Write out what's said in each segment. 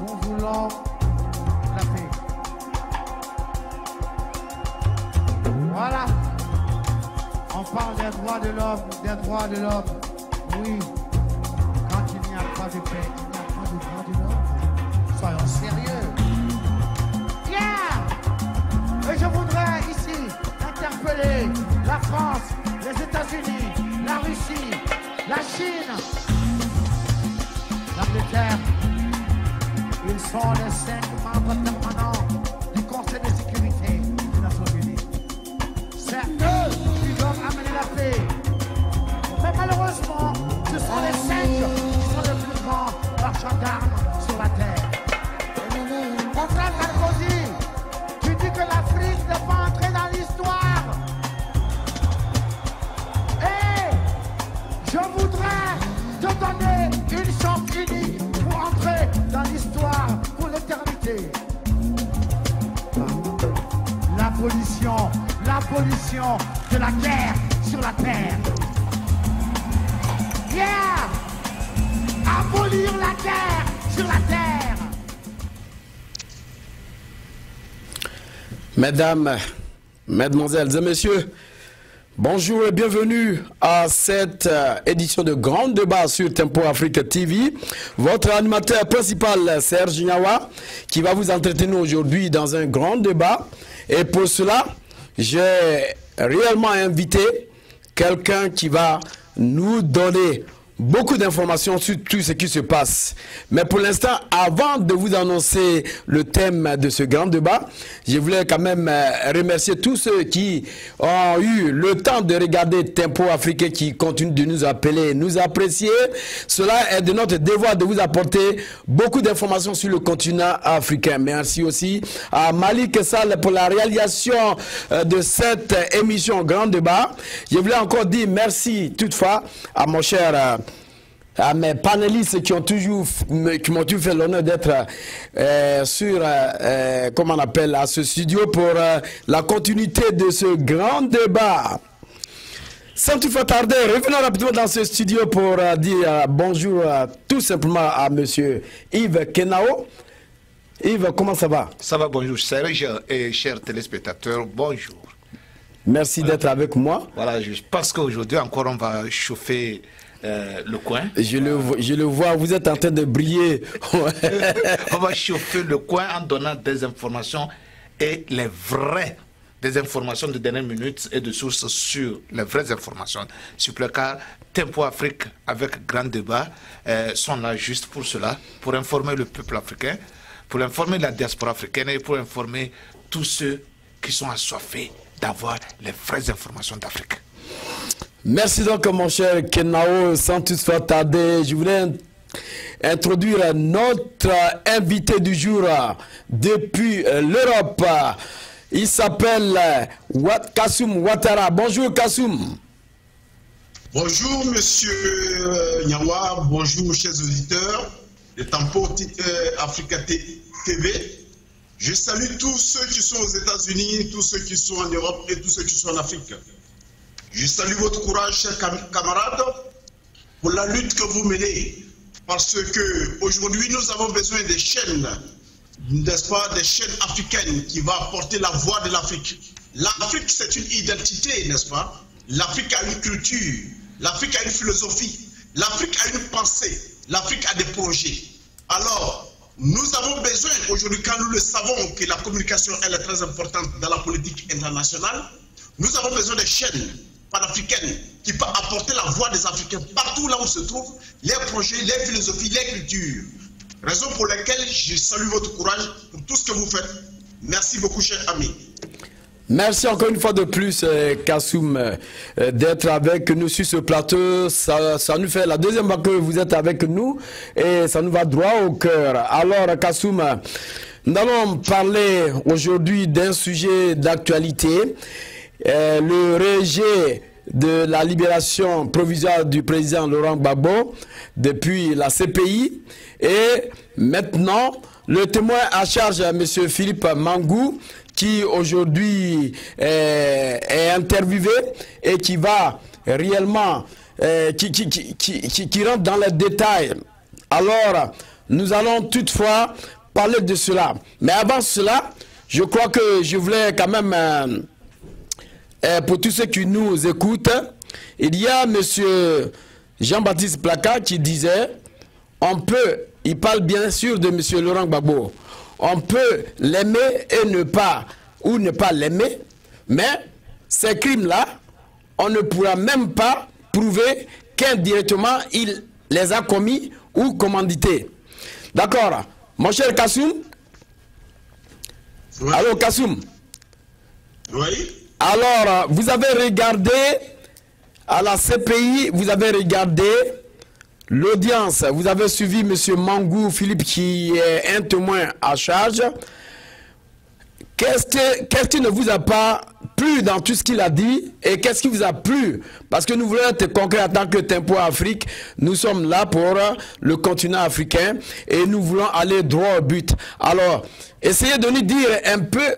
Nous voulons la paix. Voilà. On parle des droits de l'homme, des droits de l'homme. Oui. Quand il n'y a pas de paix, il n'y a pas de droits de l'homme. Soyons sérieux. Yeah! Et je voudrais ici interpeller la France, les États-Unis, la Russie, la Chine, l'Angleterre. Ils sont les 5 membres permanents du Conseil de sécurité des Nations Unies. C'est eux qui doivent amener la paix. Mais malheureusement, ce sont les 5 qui sont les plus grands marchands d'armes sur la terre. Mon frère Sarkozy, tu dis que l'Afrique n'est pas entrée dans l'histoire. Et je voudrais te donner une chance unique pour entrer dans l'histoire pour l'éternité. L'abolition de la guerre sur la terre. Yeah! Abolir la guerre sur la terre. Mesdames, mesdemoiselles et messieurs, bonjour et bienvenue à cette édition de Grand Débat sur Tempo Afrique TV. Votre animateur principal, Serge Nyawa, qui va vous entretenir aujourd'hui dans un grand débat. Et pour cela, j'ai réellement invité quelqu'un qui va nous donner beaucoup d'informations sur tout ce qui se passe. Mais pour l'instant, avant de vous annoncer le thème de ce grand débat, je voulais quand même remercier tous ceux qui ont eu le temps de regarder Tempo Africain, qui continue de nous appeler, nous apprécier. Cela est de notre devoir de vous apporter beaucoup d'informations sur le continent africain. Merci aussi à Malik Sall pour la réalisation de cette émission Grand Débat. Je voulais encore dire merci toutefois à mon cher à mes panélistes qui m'ont toujours fait l'honneur d'être sur, comment on appelle, à ce studio pour la continuité de ce grand débat. Sans toutefois tarder, revenons rapidement dans ce studio pour dire bonjour tout simplement à monsieur Yves Kenao. Yves, comment ça va? Ça va, bonjour Serge et chers téléspectateurs, bonjour. Merci d'être avec moi. Voilà, je pense qu'aujourd'hui encore on va chauffer le coin. Je le vois, vous êtes en train de briller. On va chauffer le coin en donnant des informations et les vraies, des informations de dernière minute et de sources sur les vraies informations. Sur le cas, Tempo Afrique avec Grand Débat sont là juste pour cela, pour informer le peuple africain, pour informer la diaspora africaine et pour informer tous ceux qui sont assoiffés d'avoir les vraies informations d'Afrique. Merci donc mon cher Kenao, sans toutefois tarder, je voulais introduire notre invité du jour depuis l'Europe. Il s'appelle Kassoum Ouattara. Bonjour Kassoum. Bonjour monsieur Nyawa, bonjour chers auditeurs de Tempo Africa TV. Je salue tous ceux qui sont aux États-Unis, tous ceux qui sont en Europe et tous ceux qui sont en Afrique. Je salue votre courage, chers camarades, pour la lutte que vous menez. Parce que aujourd'hui, nous avons besoin des chaînes, n'est-ce pas, des chaînes africaines qui vont porter la voix de l'Afrique. L'Afrique, c'est une identité, n'est-ce pas? L'Afrique a une culture, l'Afrique a une philosophie, l'Afrique a une pensée, l'Afrique a des projets. Alors, nous avons besoin, aujourd'hui, quand nous le savons, que la communication elle est très importante dans la politique internationale, nous avons besoin de chaînes panafricaines qui peuvent apporter la voix des Africains partout là où se trouvent, les projets, les philosophies, les cultures. Raison pour laquelle je salue votre courage pour tout ce que vous faites. Merci beaucoup, chers amis. Merci encore une fois de plus, Kassoum, d'être avec nous sur ce plateau. Ça nous fait la deuxième fois que vous êtes avec nous et ça nous va droit au cœur. Alors, Kassoum, nous allons parler aujourd'hui d'un sujet d'actualité. Le rejet de la libération provisoire du président Laurent Gbagbo depuis la CPI et maintenant le témoin à charge, M. Philippe Mangou, qui aujourd'hui est interviewé et qui va réellement, qui rentre dans les détails. Alors, nous allons toutefois parler de cela. Mais avant cela, je crois que je voulais quand même, pour tous ceux qui nous écoutent, il y a M. Jean-Baptiste Plaka qui disait, on peut, il parle bien sûr de M. Laurent Gbagbo, on peut l'aimer et ne pas, ou ne pas l'aimer, mais ces crimes-là, on ne pourra même pas prouver qu'indirectement il les a commis ou commandités. D'accord. Mon cher Kassoum. Oui. Allô, Kassoum. Oui. Alors, vous avez regardé à la CPI, vous avez regardé l'audience, vous avez suivi M. Mangou Philippe qui est un témoin à charge. Qu'est-ce qui ne vous a pas plu dans tout ce qu'il a dit et qu'est-ce qui vous a plu? Parce que nous voulons être concrets en tant que Tempo Afrique. Nous sommes là pour le continent africain et nous voulons aller droit au but. Alors, essayez de nous dire un peu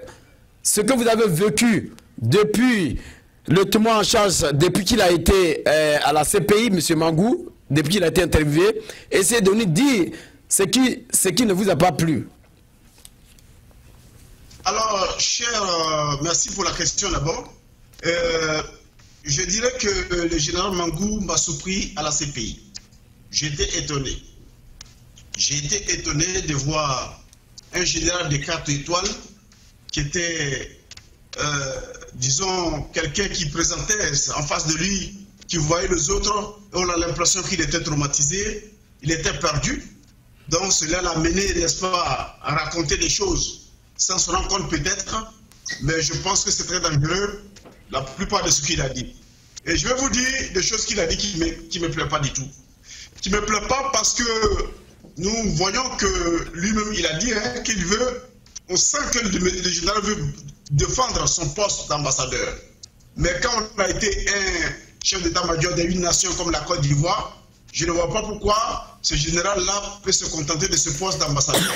ce que vous avez vécu depuis le témoin en charge, depuis qu'il a été à la CPI, M. Mangou, depuis qu'il a été interviewé. Essayez de nous dire ce qui ne vous a pas plu. Alors, cher, merci pour la question d'abord. Je dirais que le général Mangou m'a surpris à la CPI. J'étais étonné. J'ai été étonné de voir un général de 4 étoiles qui était, disons, quelqu'un qui présentait en face de lui, qui voyait les autres, et on a l'impression qu'il était traumatisé, il était perdu. Donc cela l'a mené, n'est-ce pas, à raconter des choses sans se rendre compte peut-être, mais je pense que c'est très dangereux, la plupart de ce qu'il a dit. Et je vais vous dire des choses qu'il a dit qui ne me plaît pas du tout. Qui ne me plaît pas parce que nous voyons que lui-même, il a dit qu'il veut, on sent que le général veut défendre son poste d'ambassadeur. Mais quand on a été un chef d'état-major d'une nation comme la Côte d'Ivoire, je ne vois pas pourquoi ce général-là peut se contenter de ce poste d'ambassadeur.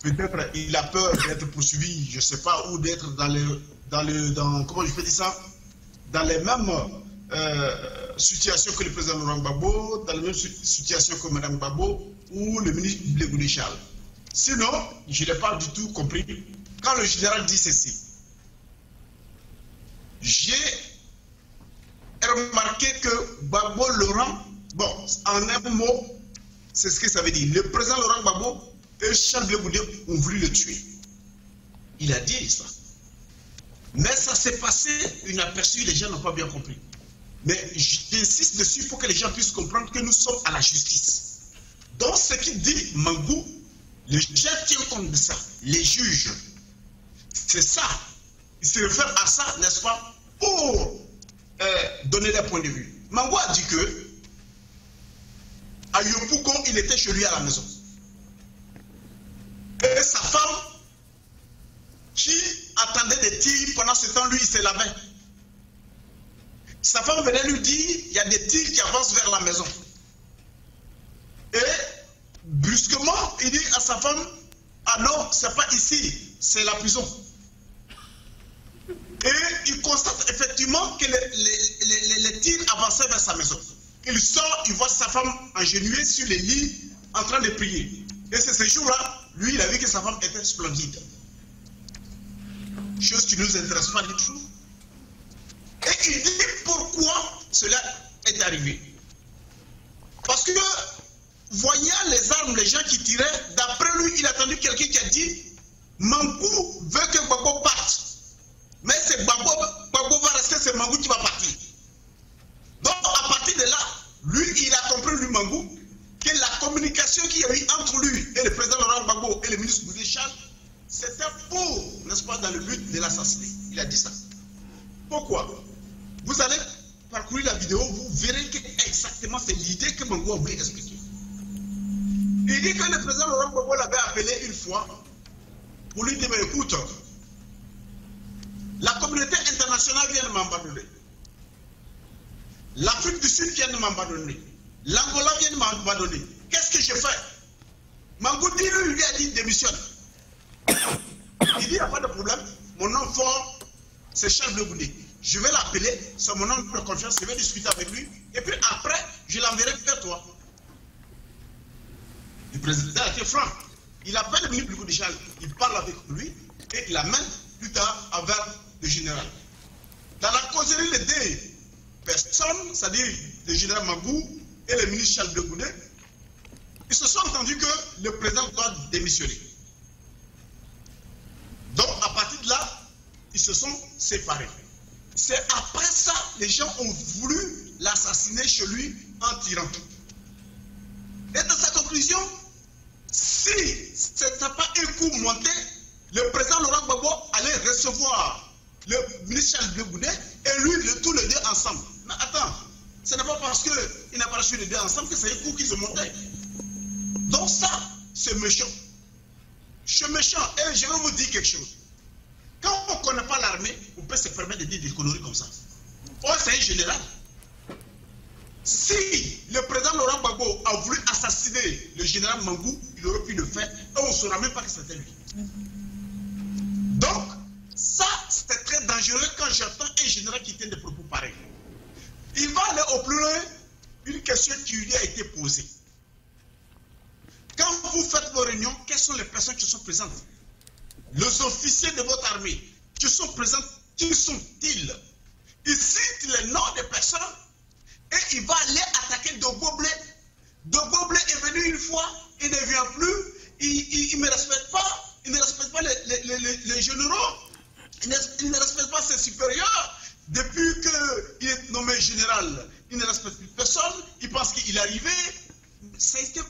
Peut-être il a peur d'être poursuivi, je ne sais pas, ou d'être comment je peux dire ça, dans les mêmes situations que le président Laurent Gbagbo, dans les mêmes situations que Mme Gbagbo ou le ministre Blé Charles. Sinon, je n'ai pas du tout compris. Quand le général dit ceci, j'ai remarqué que Gbagbo Laurent, bon, en un mot, c'est ce que ça veut dire. Le président Laurent Gbagbo et Charles Blé ont voulu le tuer. Il a dit ça. Mais ça s'est passé inaperçu, les gens n'ont pas bien compris. Mais j'insiste dessus pour que les gens puissent comprendre que nous sommes à la justice. Donc ce qu'il dit Mangou, les gens tiennent compte de ça, les juges. C'est ça. Il se réfère à ça, n'est-ce pas, pour donner leur point de vue. Mangou a dit que à Yopougon, il était chez lui à la maison. Et sa femme, qui attendait des tirs, pendant ce temps, lui, il se lavait. Sa femme venait lui dire, il y a des tirs qui avancent vers la maison. Et brusquement, il dit à sa femme, ah non, c'est pas ici, c'est la prison. Et il constate effectivement que les tirs avançaient vers sa maison. Il sort, il voit sa femme agenouillée sur les lits, en train de prier. Et c'est ce jour-là, lui, il a vu que sa femme était splendide. Chose qui ne nous intéresse pas du tout. Et il dit pourquoi cela est arrivé. Parce que, voyant les armes, les gens qui tiraient, d'après lui, il a entendu quelqu'un qui a dit Mangou veut que Gbagbo parte. Mais c'est Gbagbo va rester, c'est Mangou qui va partir. Donc, à partir de là, lui, il a compris, lui, Mangou, que la communication qu'il y a eu entre lui et le président Laurent Gbagbo et le ministre Blé Charles, c'était pour, n'est-ce pas, dans le but de l'assassiner. Il a dit ça. Pourquoi? Vous allez parcourir la vidéo, vous verrez que exactement c'est l'idée que Mangou a voulu expliquer. Il dit que le président Laurent Gbagbo l'avait appelé une fois pour lui dire, mais écoute, la communauté internationale vient de m'abandonner. L'Afrique du Sud vient de m'abandonner. L'Angola vient de m'abandonner. Qu'est-ce que je fais? Mangou dit, lui a dit démissionne. Il dit, il n'y a pas de problème. Mon nom fort, c'est Charles Blé Goundé. Je vais l'appeler, c'est mon homme de confiance, je vais discuter avec lui. Et puis après, je l'enverrai vers toi. Le président a été franc. Il appelle le ministre du Chal, il parle avec lui et il l'amène plus tard avec le général. Dans la causerie, les deux personnes, c'est-à-dire le général Mangou et le ministre Charles de Goudet, ils se sont entendus que le président doit démissionner. Donc, à partir de là, ils se sont séparés. C'est après ça, les gens ont voulu l'assassiner chez lui en tirant. Et dans sa conclusion, si ce n'était pas un coup monté, le président Laurent Gbagbo allait recevoir le ministre Charles de Goudet et lui, tous les deux ensemble. Mais attends, ce n'est pas parce qu'il n'a pas reçu les deux ensemble que c'est un coup qui se montait. Donc ça, c'est méchant. C'est méchant. Et je vais vous dire quelque chose. Quand on ne connaît pas l'armée, on peut se permettre de dire des conneries comme ça. Oh, c'est un général. Si le président Laurent Gbagbo a voulu assassiner le général Mangou, il aurait pu le faire et on ne saura même pas que c'était lui. Donc, ça, c'est très dangereux quand j'entends un général qui tient des propos pareils. Il va aller au plus loin, une question qui lui a été posée. Quand vous faites vos réunions, quelles sont les personnes qui sont présentes? Les officiers de votre armée qui sont présents, qui sont-ils? Il cite les noms des personnes et il va aller attaquer Dogoblé. Dogoblé est venu une fois, il ne vient plus, il ne respecte pas, il ne respecte pas les généraux, il ne respecte pas ses supérieurs. Depuis qu'il est nommé général, il ne respecte plus personne, il pense qu'il est arrivé.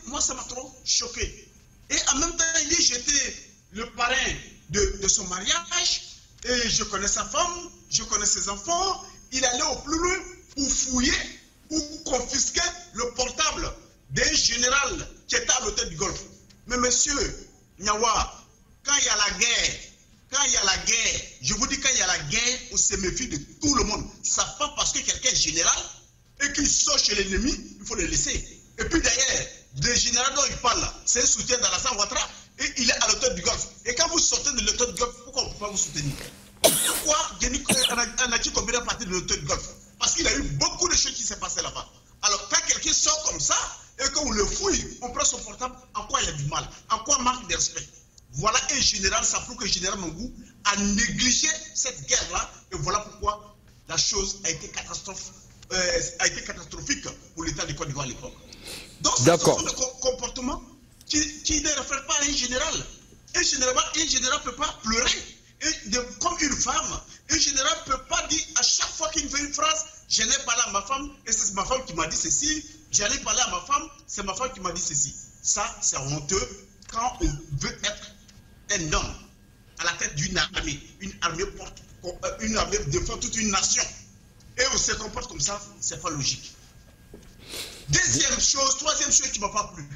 Moi, ça m'a trop choqué. Et en même temps, il dit, j'étais le parrain de son mariage, et je connais sa femme, je connais ses enfants. Il allait au plus loin pour fouiller, pour confisquer le portable d'un général qui était à l'hôtel du Golfe. Mais monsieur Nyawa, quand il y a la guerre, je vous dis, quand il y a la guerre, on se méfie de tout le monde. Ça fait parce que quelqu'un est général et qu'il sort chez l'ennemi, il faut le laisser. Et puis d'ailleurs, le général dont il parle, c'est un soutien d'Alassane Ouattara et il est à l'hôtel du Golfe. Et quand vous sortez de l'hôtel du Golfe, pourquoi on ne peut pas vous soutenir? Pourquoi Anaki Kombina parti de l'hôtel du Golfe? Parce qu'il a eu beaucoup de choses qui s'est passé là-bas. Alors quand quelqu'un sort comme ça et qu'on le fouille, on prend son portable, en quoi il y a du mal? En quoi manque de respect? Voilà un général, ça prouve que le général Mangou a négligé cette guerre-là et voilà pourquoi la chose a été catastrophique pour l'État de Côte d'Ivoire à l'époque. Donc, ce sont des comportements qui ne réfèrent pas à un général. Un général ne peut pas pleurer. Comme une femme, un général ne peut pas dire à chaque fois qu'il fait une phrase, je n'ai parlé à ma femme et c'est ma femme qui m'a dit ceci, j'allais parler à ma femme, c'est ma femme qui m'a dit ceci. Ça, c'est honteux quand on veut être un homme à la tête d'une armée. Une armée défend toute une nation. Et on se comporte comme ça, c'est pas logique. Troisième chose qui ne m'a pas plu.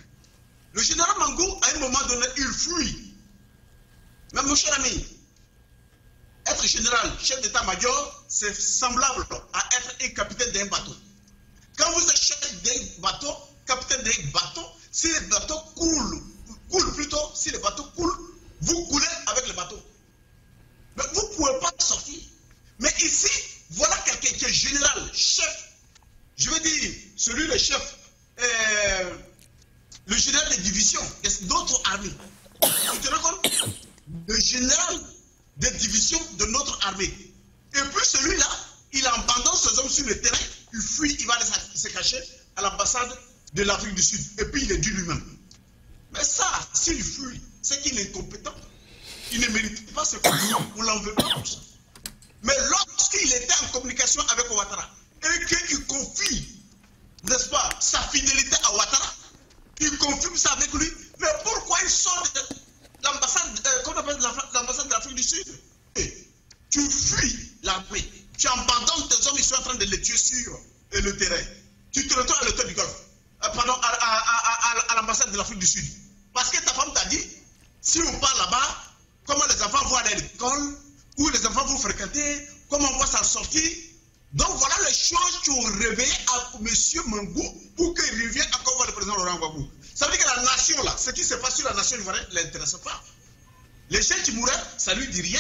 Le général Mangou, à un moment donné, il fuit. Mais mon cher ami, être général, chef d'état-major, c'est semblable à être un capitaine d'un bateau. Quand vous êtes chef d'un bateau, capitaine d'un bateau, si le bateau coule plutôt, si le bateau coule, vous coulez avec le bateau. Mais vous ne pouvez pas sortir. Mais ici, voilà quelqu'un qui est général, chef. Je veux dire, celui le chef, le général de division d'autres armées. Tu te rends compte? Le général de division de notre armée. Et puis celui-là, il abandonne ses hommes sur le terrain, il fuit, il va aller se cacher à l'ambassade de l'Afrique du Sud. Et puis il est dit lui-même. Mais ça, s'il fuit, c'est qu'il est incompétent. Il ne mérite pas ce qu'on on ne l'en veut pas pour ça. Mais lorsqu'il était en communication avec Ouattara, et qu'il confie, n'est-ce pas, sa fidélité à Ouattara, il confirme ça avec lui, mais pourquoi il sort de l'ambassade de l'Afrique du Sud? Tu fuis l'armée, tu abandonnes tes hommes, ils sont en train de les tuer sur le terrain. Tu te retrouves à l'hôtel du Golfe, à l'ambassade de l'Afrique du Sud. Parce que ta femme t'a dit, si on part là-bas, comment les enfants vont aller à l'école, où les enfants vont fréquenter, comment on va s'en sortir. Donc voilà les choses qui ont réveillé à M. Mangou pour qu'il revienne encore voir le président Laurent Gbagbo. Ça veut dire que la nation là, ce qui se passe sur la nation ivoirienne ne l'intéresse pas. Les gens qui mouraient, ça lui dit rien.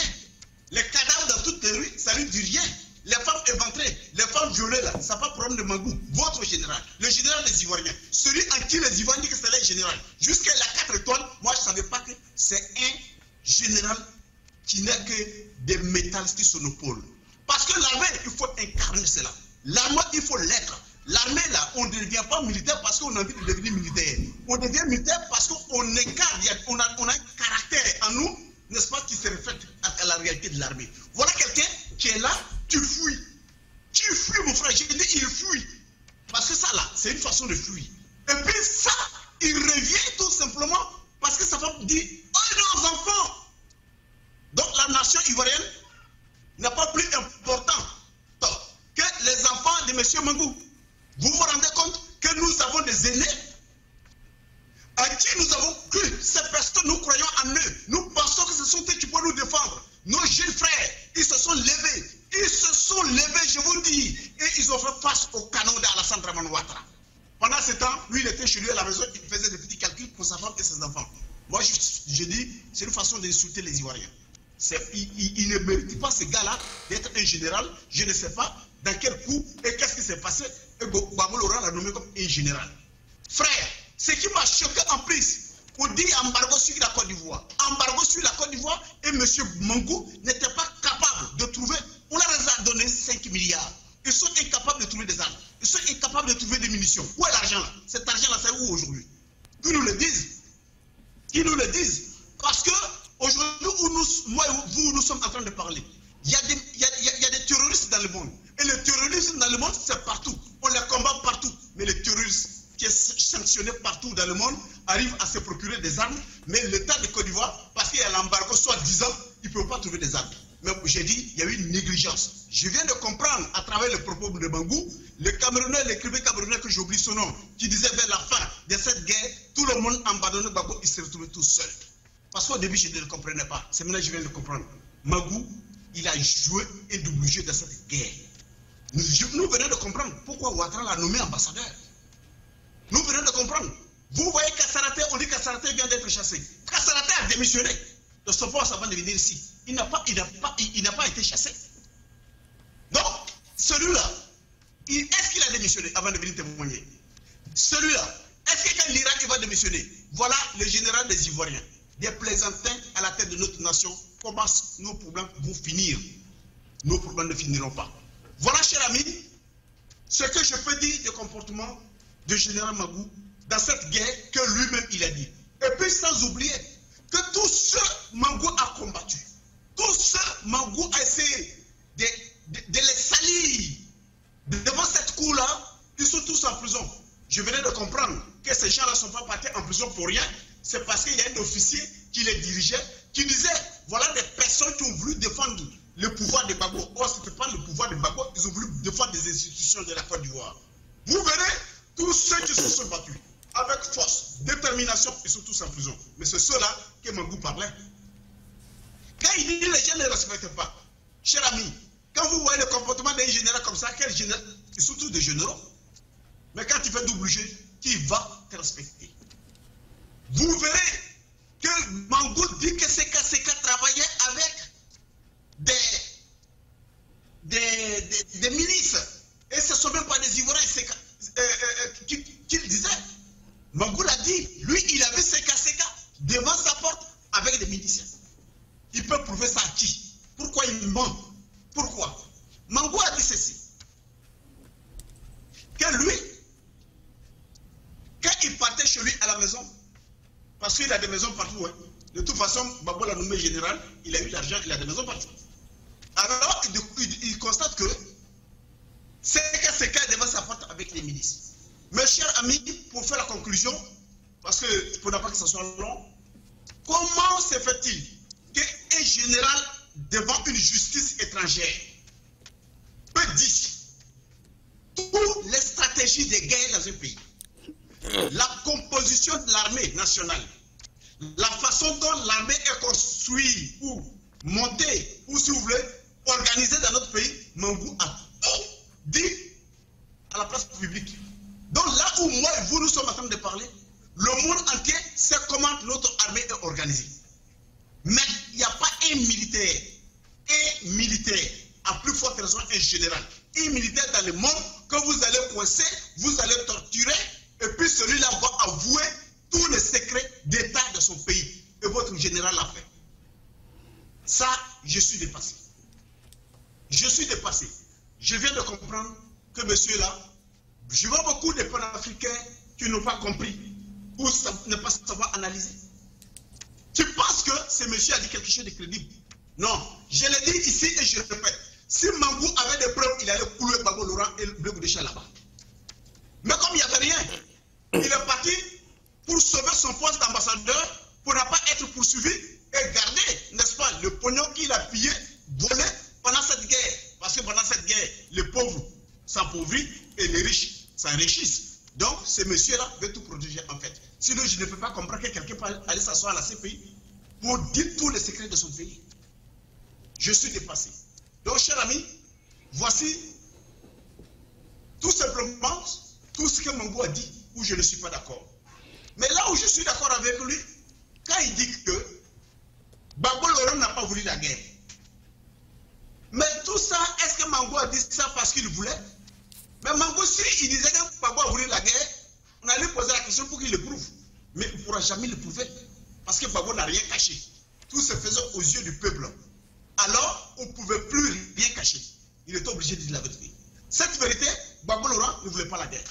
Les cadavres dans toutes les rues, ça lui dit rien. les femmes éventrées, les femmes violées là, ça n'a pas de problème de Mangou. Votre général, le général des Ivoiriens, celui en qui les Ivoiriens disent que c'est le général, jusqu'à la 4 étoiles, moi je ne savais pas que c'est un général qui n'a que des métals qui sont nos pôles. Parce que l'armée, il faut incarner cela. L'armée, il faut l'être. L'armée, là, on ne devient pas militaire parce qu'on a envie de devenir militaire. On devient militaire parce qu'on incarne, on a un caractère en nous, n'est-ce pas, qui se reflète à la réalité de l'armée. Voilà quelqu'un qui est là, tu fuis. Tu fuis, mon frère. J'ai dit, il fuit. Parce que ça, là, c'est une façon de fuir. Et puis ça, il revient tout simplement parce que sa femme dit, oh, nos enfants. Donc la nation ivoirienne n'est pas plus importante que les enfants de M. Mangou. Vous vous rendez compte que nous avons des aînés à qui nous avons cru. Ces personnes, nous croyons en eux. Nous pensons que ce sont eux qui peuvent nous défendre. Nos jeunes frères, ils se sont levés. Ils se sont levés, je vous dis. Et ils ont fait face au canon d'Alassane Dramane Ouattara. Pendant ce temps, lui, il était chez lui à la maison. Il faisait des petits calculs pour sa femme et ses enfants. Moi, je dis, c'est une façon d'insulter les Ivoiriens. Il ne mérite pas, ce gars-là, d'être un général. Je ne sais pas dans quel coup et qu'est-ce qui s'est passé. Et Gbagbo Laurent l'a nommé comme un général. Frère, ce qui m'a choqué en plus, on dit embargo sur la Côte d'Ivoire. Embargo sur la Côte d'Ivoire et M. Mangou n'était pas capable de trouver. On leur a donné 5 milliards. Ils sont incapables de trouver des armes. Ils sont incapables de trouver des munitions. Où est l'argent là? Cet argent-là, c'est où aujourd'hui? Qu'ils nous le disent. Qu'ils nous le disent. Parce que aujourd'hui, moi et vous, nous sommes en train de parler. Il y a des terroristes dans le monde. Et le terrorisme dans le monde, c'est partout. On les combat partout. Mais le terrorisme qui est sanctionné partout dans le monde arrive à se procurer des armes. Mais l'État de Côte d'Ivoire, parce qu'il y a l'embargo, soit 10 ans, il ne peut pas trouver des armes. Mais j'ai dit, il y a eu une négligence. Je viens de comprendre à travers le propos de Mangou, le Camerounais, l'écrivain camerounais que j'oublie son nom, qui disait vers la fin de cette guerre, tout le monde abandonné Gbagbo, il s'est retrouvé tout seul. Parce qu'au début, je ne le comprenais pas. C'est maintenant que je viens de le comprendre. Mangou, il a joué un double jeu dans cette guerre. Nous venons de comprendre pourquoi Ouattara l'a nommé ambassadeur. Nous venons de comprendre. Vous voyez Kasaraté, on dit Kasaraté vient d'être chassé. Kasaraté a démissionné de son poste avant de venir ici. Il n'a pas été chassé. Donc, celui-là, est-ce qu'il a démissionné avant de venir témoigner? Celui-là, est-ce que quand l'Irak va démissionner? Voilà le général des Ivoiriens, des plaisantins à la tête de notre nation. Comment nos problèmes vont finir? Nos problèmes ne finiront pas. Voilà, cher ami, ce que je peux dire du comportement du général Mangou dans cette guerre que lui-même il a dit. Et puis sans oublier que tous ceux Mangou a combattu, tous ceux Mangou a essayé de les salir devant cette cour-là, ils sont tous en prison. Je venais de comprendre que ces gens-là ne sont pas partis en prison pour rien. C'est parce qu'il y a un officier qui les dirigeait, qui disait, voilà des personnes qui ont voulu défendre le pouvoir de Gbagbo. Or, ce n'était pas le pouvoir de Gbagbo, ils ont voulu défendre des institutions de la Côte d'Ivoire. Vous verrez, tous ceux qui se sont battus, avec force, détermination, ils sont tous en prison. Mais c'est ceux-là que Mangou parlait. Quand il dit les gens ne respectent pas, cher ami, quand vous voyez le comportement d'un général comme ça, quel général? Ils sont tous des généraux. Mais quand il fait double jeu, qui va te respecter? Vous verrez que Mangou dit que CK travaillait avec des milices. Et ce ne sont même pas des Ivoiriens qu'il disait. Mangou l'a dit. Lui, il avait CK devant sa porte avec des miliciens. Il peut prouver ça à qui? Pourquoi il ment? Pourquoi? Mangou a dit ceci. Que lui, quand il partait chez lui à la maison, parce qu'il a des maisons partout, hein. De toute façon, Gbagbo l'a nommé général, il a eu l'argent, il a des maisons partout. Alors, il constate que CK devant sa porte avec les milices. Mes chers amis, pour faire la conclusion, parce que pour ne pas que ce soit long, comment se fait-il qu'un général devant une justice étrangère peut dire toutes les stratégies de guerre dans un pays, la composition de l'armée nationale, la façon dont l'armée est construite ou montée, ou si vous voulez, organisée dans notre pays, Mangou a tout dit à la place publique. Donc là où moi et vous nous sommes en train de parler, le monde entier sait comment notre armée est organisée. Mais il n'y a pas un militaire à plus forte raison un général. Un militaire dans le monde que vous allez coincer, vous allez torturer, et puis celui-là va avouer tous les secrets d'État de son pays. Et votre général l'a fait. Ça, je suis dépassé. Je suis dépassé. Je viens de comprendre que monsieur-là, je vois beaucoup de panafricains qui n'ont pas compris ou ne pas savoir analyser. Tu penses que ce monsieur a dit quelque chose de crédible? Non, je l'ai dit ici et je le répète. Si Mangou avait des preuves, il allait couler Gbagbo Laurent et le Bleu Goudécha là-bas. Mais comme il n'y avait rien, il est parti pour sauver son poste d'ambassadeur, pour ne pas être poursuivi et garder, n'est-ce pas, le pognon qu'il a pillé, volé pendant cette guerre. Parce que pendant cette guerre, les pauvres s'appauvrissent et les riches s'enrichissent. Donc, ce monsieur-là veut tout protéger en fait. Sinon, je ne peux pas comprendre que quelqu'un peut aller s'asseoir à la CPI pour dire tous les secrets de son pays. Je suis dépassé. Donc, cher ami, voici tout simplement tout ce que Mangou a dit où je ne suis pas d'accord. Mais là où je suis d'accord avec lui, quand il dit que Gbagbo Laurent n'a pas voulu la guerre. Mais tout ça, est-ce que Mangou a dit ça parce qu'il voulait? Mais Mangou, si il disait que Gbagbo a voulu la guerre, on allait poser la question pour qu'il le prouve. Mais il ne pourra jamais le prouver. Parce que Gbagbo n'a rien caché. Tout se faisait aux yeux du peuple. Alors, on ne pouvait plus rien cacher. Il était obligé de dire la vérité. Cette vérité, Gbagbo Laurent ne voulait pas la guerre.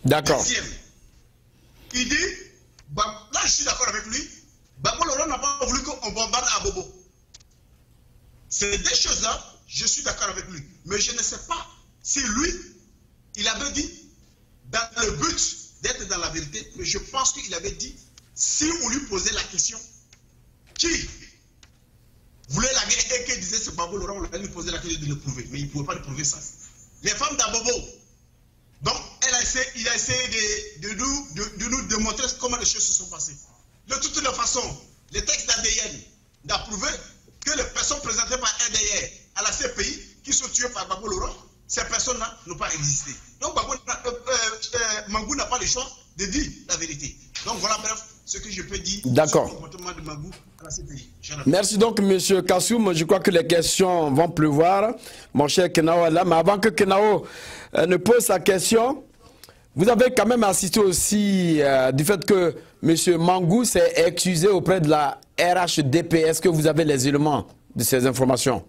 D'accord. Deuxième, il dit, là je suis d'accord avec lui, Gbagbo Laurent n'a pas voulu qu'on bombarde à Bobo. Ces deux choses-là, je suis d'accord avec lui. Mais je ne sais pas si lui, il avait dit, dans le but d'être dans la vérité, mais je pense qu'il avait dit, si on lui posait la question, qui voulait la guerre et qui disait c'est Gbagbo Laurent, on allait lui poser la question de le prouver. Mais il ne pouvait pas le prouver ça. Les femmes d'Abobo, donc il a essayé de nous démontrer comment les choses se sont passées. De toutes les façons, les textes d'ADN n'a prouvé que les personnes présentées par RDR à la CPI qui sont tuées par Gbagbo Laurent, ces personnes-là n'ont pas existé. Donc Mangou n'a pas le choix de dire la vérité. Donc voilà bref ce que je peux dire sur le comportement de Mangou à la CPI. Merci donc M. Kassoum. Je crois que les questions vont pleuvoir. Mon cher Kenao est là. Mais avant que Kenao ne pose sa question, vous avez quand même assisté aussi du fait que M. Mangou s'est excusé auprès de la RHDP. Est-ce que vous avez les éléments de ces informations?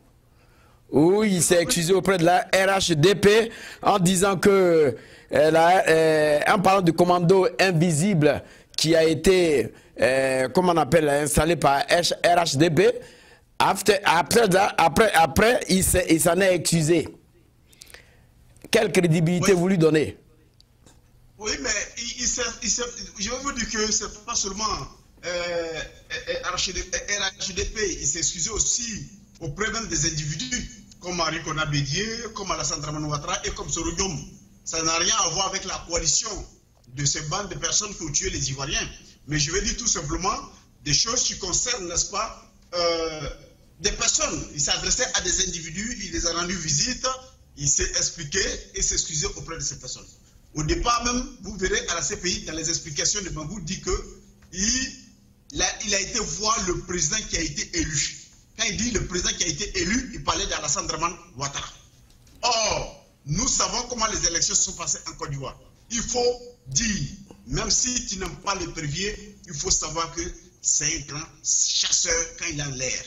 Oui, il s'est excusé auprès de la RHDP en disant que, en parlant du commando invisible qui a été, comment on appelle, installé par RHDP, après il s'en est excusé. Quelle crédibilité vous lui donnez? Oui, mais je veux vous dire que ce n'est pas seulement RHDP, il s'est excusé aussi auprès même des individus, comme Henri Konan Bédié, comme Alassane Dramane Ouattara et comme Sorodium. Ça n'a rien à voir avec la coalition de ces bandes de personnes qui ont tué les Ivoiriens. Mais je vais dire tout simplement des choses qui concernent, n'est-ce pas, des personnes. Il s'est adressé à des individus, il les a rendu visite, il s'est expliqué et s'est excusé auprès de ces personnes. Au départ même, vous verrez à la CPI, dans les explications de Mangou, dit qu'il a été voir le président qui a été élu. Quand il dit le président qui a été élu, il parlait d'Alassane Dramane Ouattara. Or, nous savons comment les élections se sont passées en Côte d'Ivoire. Il faut dire, même si tu n'aimes pas le prévier, il faut savoir que c'est un grand chasseur quand il a l'air.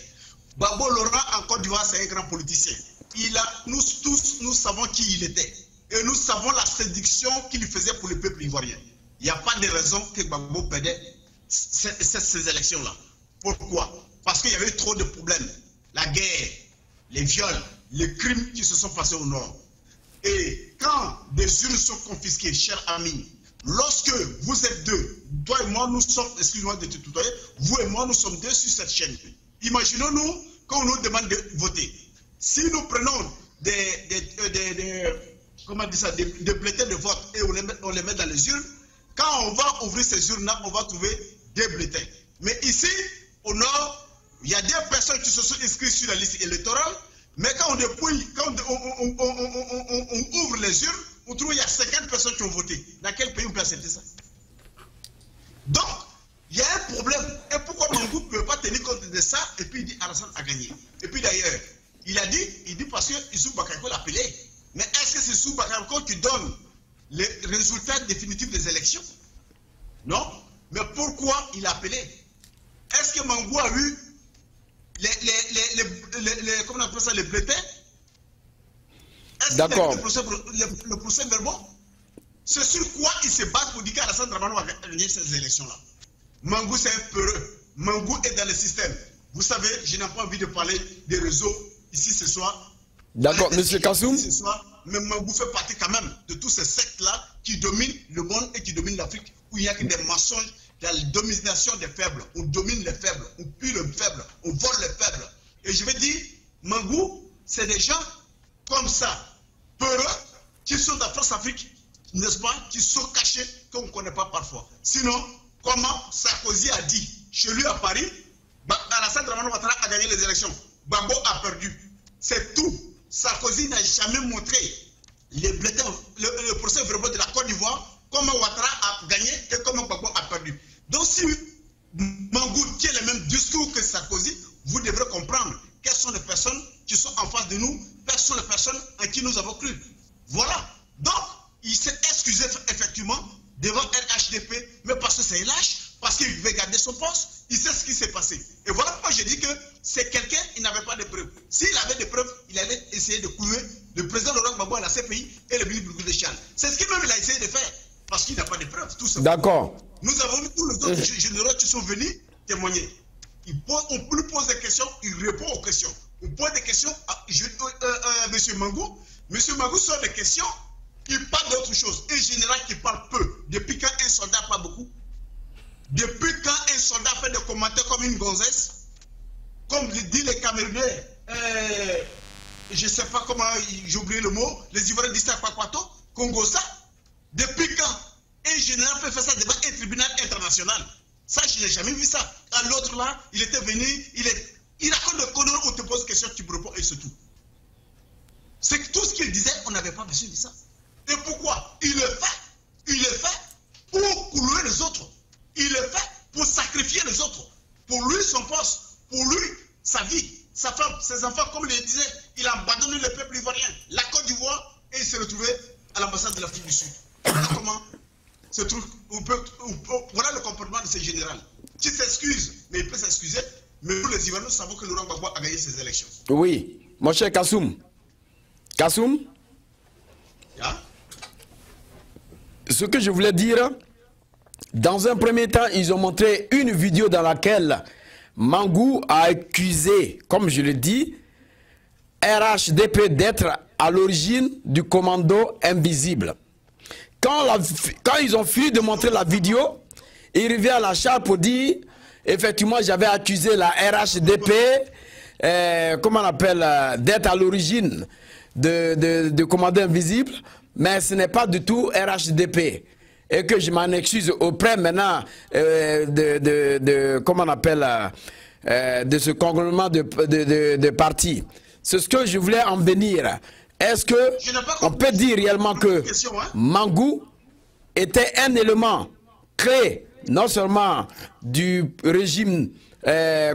Gbagbo Laurent en Côte d'Ivoire, c'est un grand politicien. Nous tous, nous savons qui il était. Et nous savons la séduction qu'il faisait pour le peuple ivoirien. Il n'y a pas de raison que Gbagbo perdait ces élections-là. Pourquoi? Parce qu'il y avait trop de problèmes. La guerre, les viols, les crimes qui se sont passés au nord. Et quand des urnes sont confisquées, chers amis, lorsque vous êtes deux, toi et moi, nous sommes, excuse-moi de te tutoyer, vous et moi, nous sommes deux sur cette chaîne. Imaginons-nous quand on nous demande de voter. Si nous prenons des bulletins de vote et on les met dans les urnes, quand on va ouvrir ces urnes-là, on va trouver des bulletins. Mais ici, au nord, il y a des personnes qui se sont inscrites sur la liste électorale, mais quand on dépouille, quand on ouvre les urnes, on trouve qu'il y a 50 personnes qui ont voté. Dans quel pays on peut accepter ça? Donc, il y a un problème. Et pourquoi Mangou ne peut pas tenir compte de ça et puis il dit Alassane a gagné? Et puis d'ailleurs, il dit parce que Issou Bakayoko l'a appelé. Mais est-ce que c'est Issou Bakayoko qui donne les résultats définitifs des élections? Non. Mais pourquoi il a appelé? Est-ce que Mangou a eu comment on appelle ça, les bulletins? Est-ce qu'il a eu le procès verbal? C'est sur quoi il se base pour dire qu'Alassane Dramane va gagner ces élections-là? Mangou, c'est un peureux. Mangou est dans le système. Vous savez, je n'ai pas envie de parler des réseaux ici ce soir. D'accord, M. Kassoum. Ce soir, mais Mangou fait partie quand même de tous ces sectes-là qui dominent le monde et qui dominent l'Afrique, où il n'y a que des mensonges, la domination des faibles. On domine les faibles, on pille les faibles, on vole les faibles. Et je vais dire, Mangou, c'est des gens comme ça, peureux, qui sont dans France-Afrique, n'est-ce pas, qui sont cachés, qu'on ne connaît pas parfois. Sinon, comment Sarkozy a dit chez lui à Paris, Alassane Dramane Ouattara a gagné les élections, Gbagbo a perdu. C'est tout. Sarkozy n'a jamais montré le procès verbal de la Côte d'Ivoire, comment Ouattara a gagné et comment Gbagbo a perdu. Donc si Mangou tient le même discours que Sarkozy, vous devrez comprendre quelles sont les personnes qui sont en face de nous, quelles sont les personnes en qui nous avons cru. Voilà. Donc, il s'est excusé effectivement devant RHDP, mais parce que c'est un lâche, parce qu'il veut garder son poste, il sait ce qui s'est passé. Et voilà pourquoi je dis que c'est quelqu'un, il n'avait pas de preuves. S'il avait des preuves, il allait essayer de clouer le président Laurent Gbagbo à la CPI et le ministre Bourgoul de Chal. C'est ce qu'il même il a essayé de faire, parce qu'il n'a pas de preuves, tout simplement. D'accord. Nous avons vu tous les autres généraux qui sont venus témoigner. On lui pose des questions, il répond aux questions. On pose des questions à M. Mangou. M. Mangou sort des questions, il parle d'autre chose. Un général qui parle peu, depuis quand un soldat parle beaucoup? Depuis quand un soldat fait des commentaires comme une gonzesse? Comme le dit les Camerounais, je ne sais pas comment, j'ai oublié le mot, les Ivoiriens disent ça, Kwakwato, Congo ça. Depuis quand un général peut faire ça devant un tribunal international? Ça, je n'ai jamais vu ça. À l'autre là, il était venu, il raconte des conneries, on te pose des questions, tu me réponds et c'est tout. C'est que tout ce qu'il disait, on n'avait pas besoin de ça. Et pourquoi? Il le fait pour clouer les autres. Il le fait pour sacrifier les autres. Pour lui, son poste, pour lui, sa vie, sa femme, ses enfants, comme il le disait, il a abandonné le peuple ivoirien, la Côte d'Ivoire, et il s'est retrouvé à l'ambassade de l'Afrique du Sud. Voilà comment se trouve, voilà le comportement de ce général, qui s'excuse, mais il peut s'excuser, mais nous les Ivoiriens, nous savons que Laurent Gbagbo a gagné ces élections. Oui, mon cher Kassoum. Kassoum, yeah. Ce que je voulais dire, dans un premier temps, ils ont montré une vidéo dans laquelle Mangou a accusé, comme je le dis, RHDP d'être à l'origine du commando invisible. Quand ils ont fini de montrer la vidéo, il revient à la charge pour dire, effectivement, j'avais accusé la RHDP, comment on appelle, d'être à l'origine de commando invisible, mais ce n'est pas du tout RHDP. Et que je m'en excuse auprès maintenant comment on appelle, de ce conglomérat de partis. C'est ce que je voulais en venir. Est-ce qu'on peut dire réellement que Mangou était un élément clé, non seulement du régime,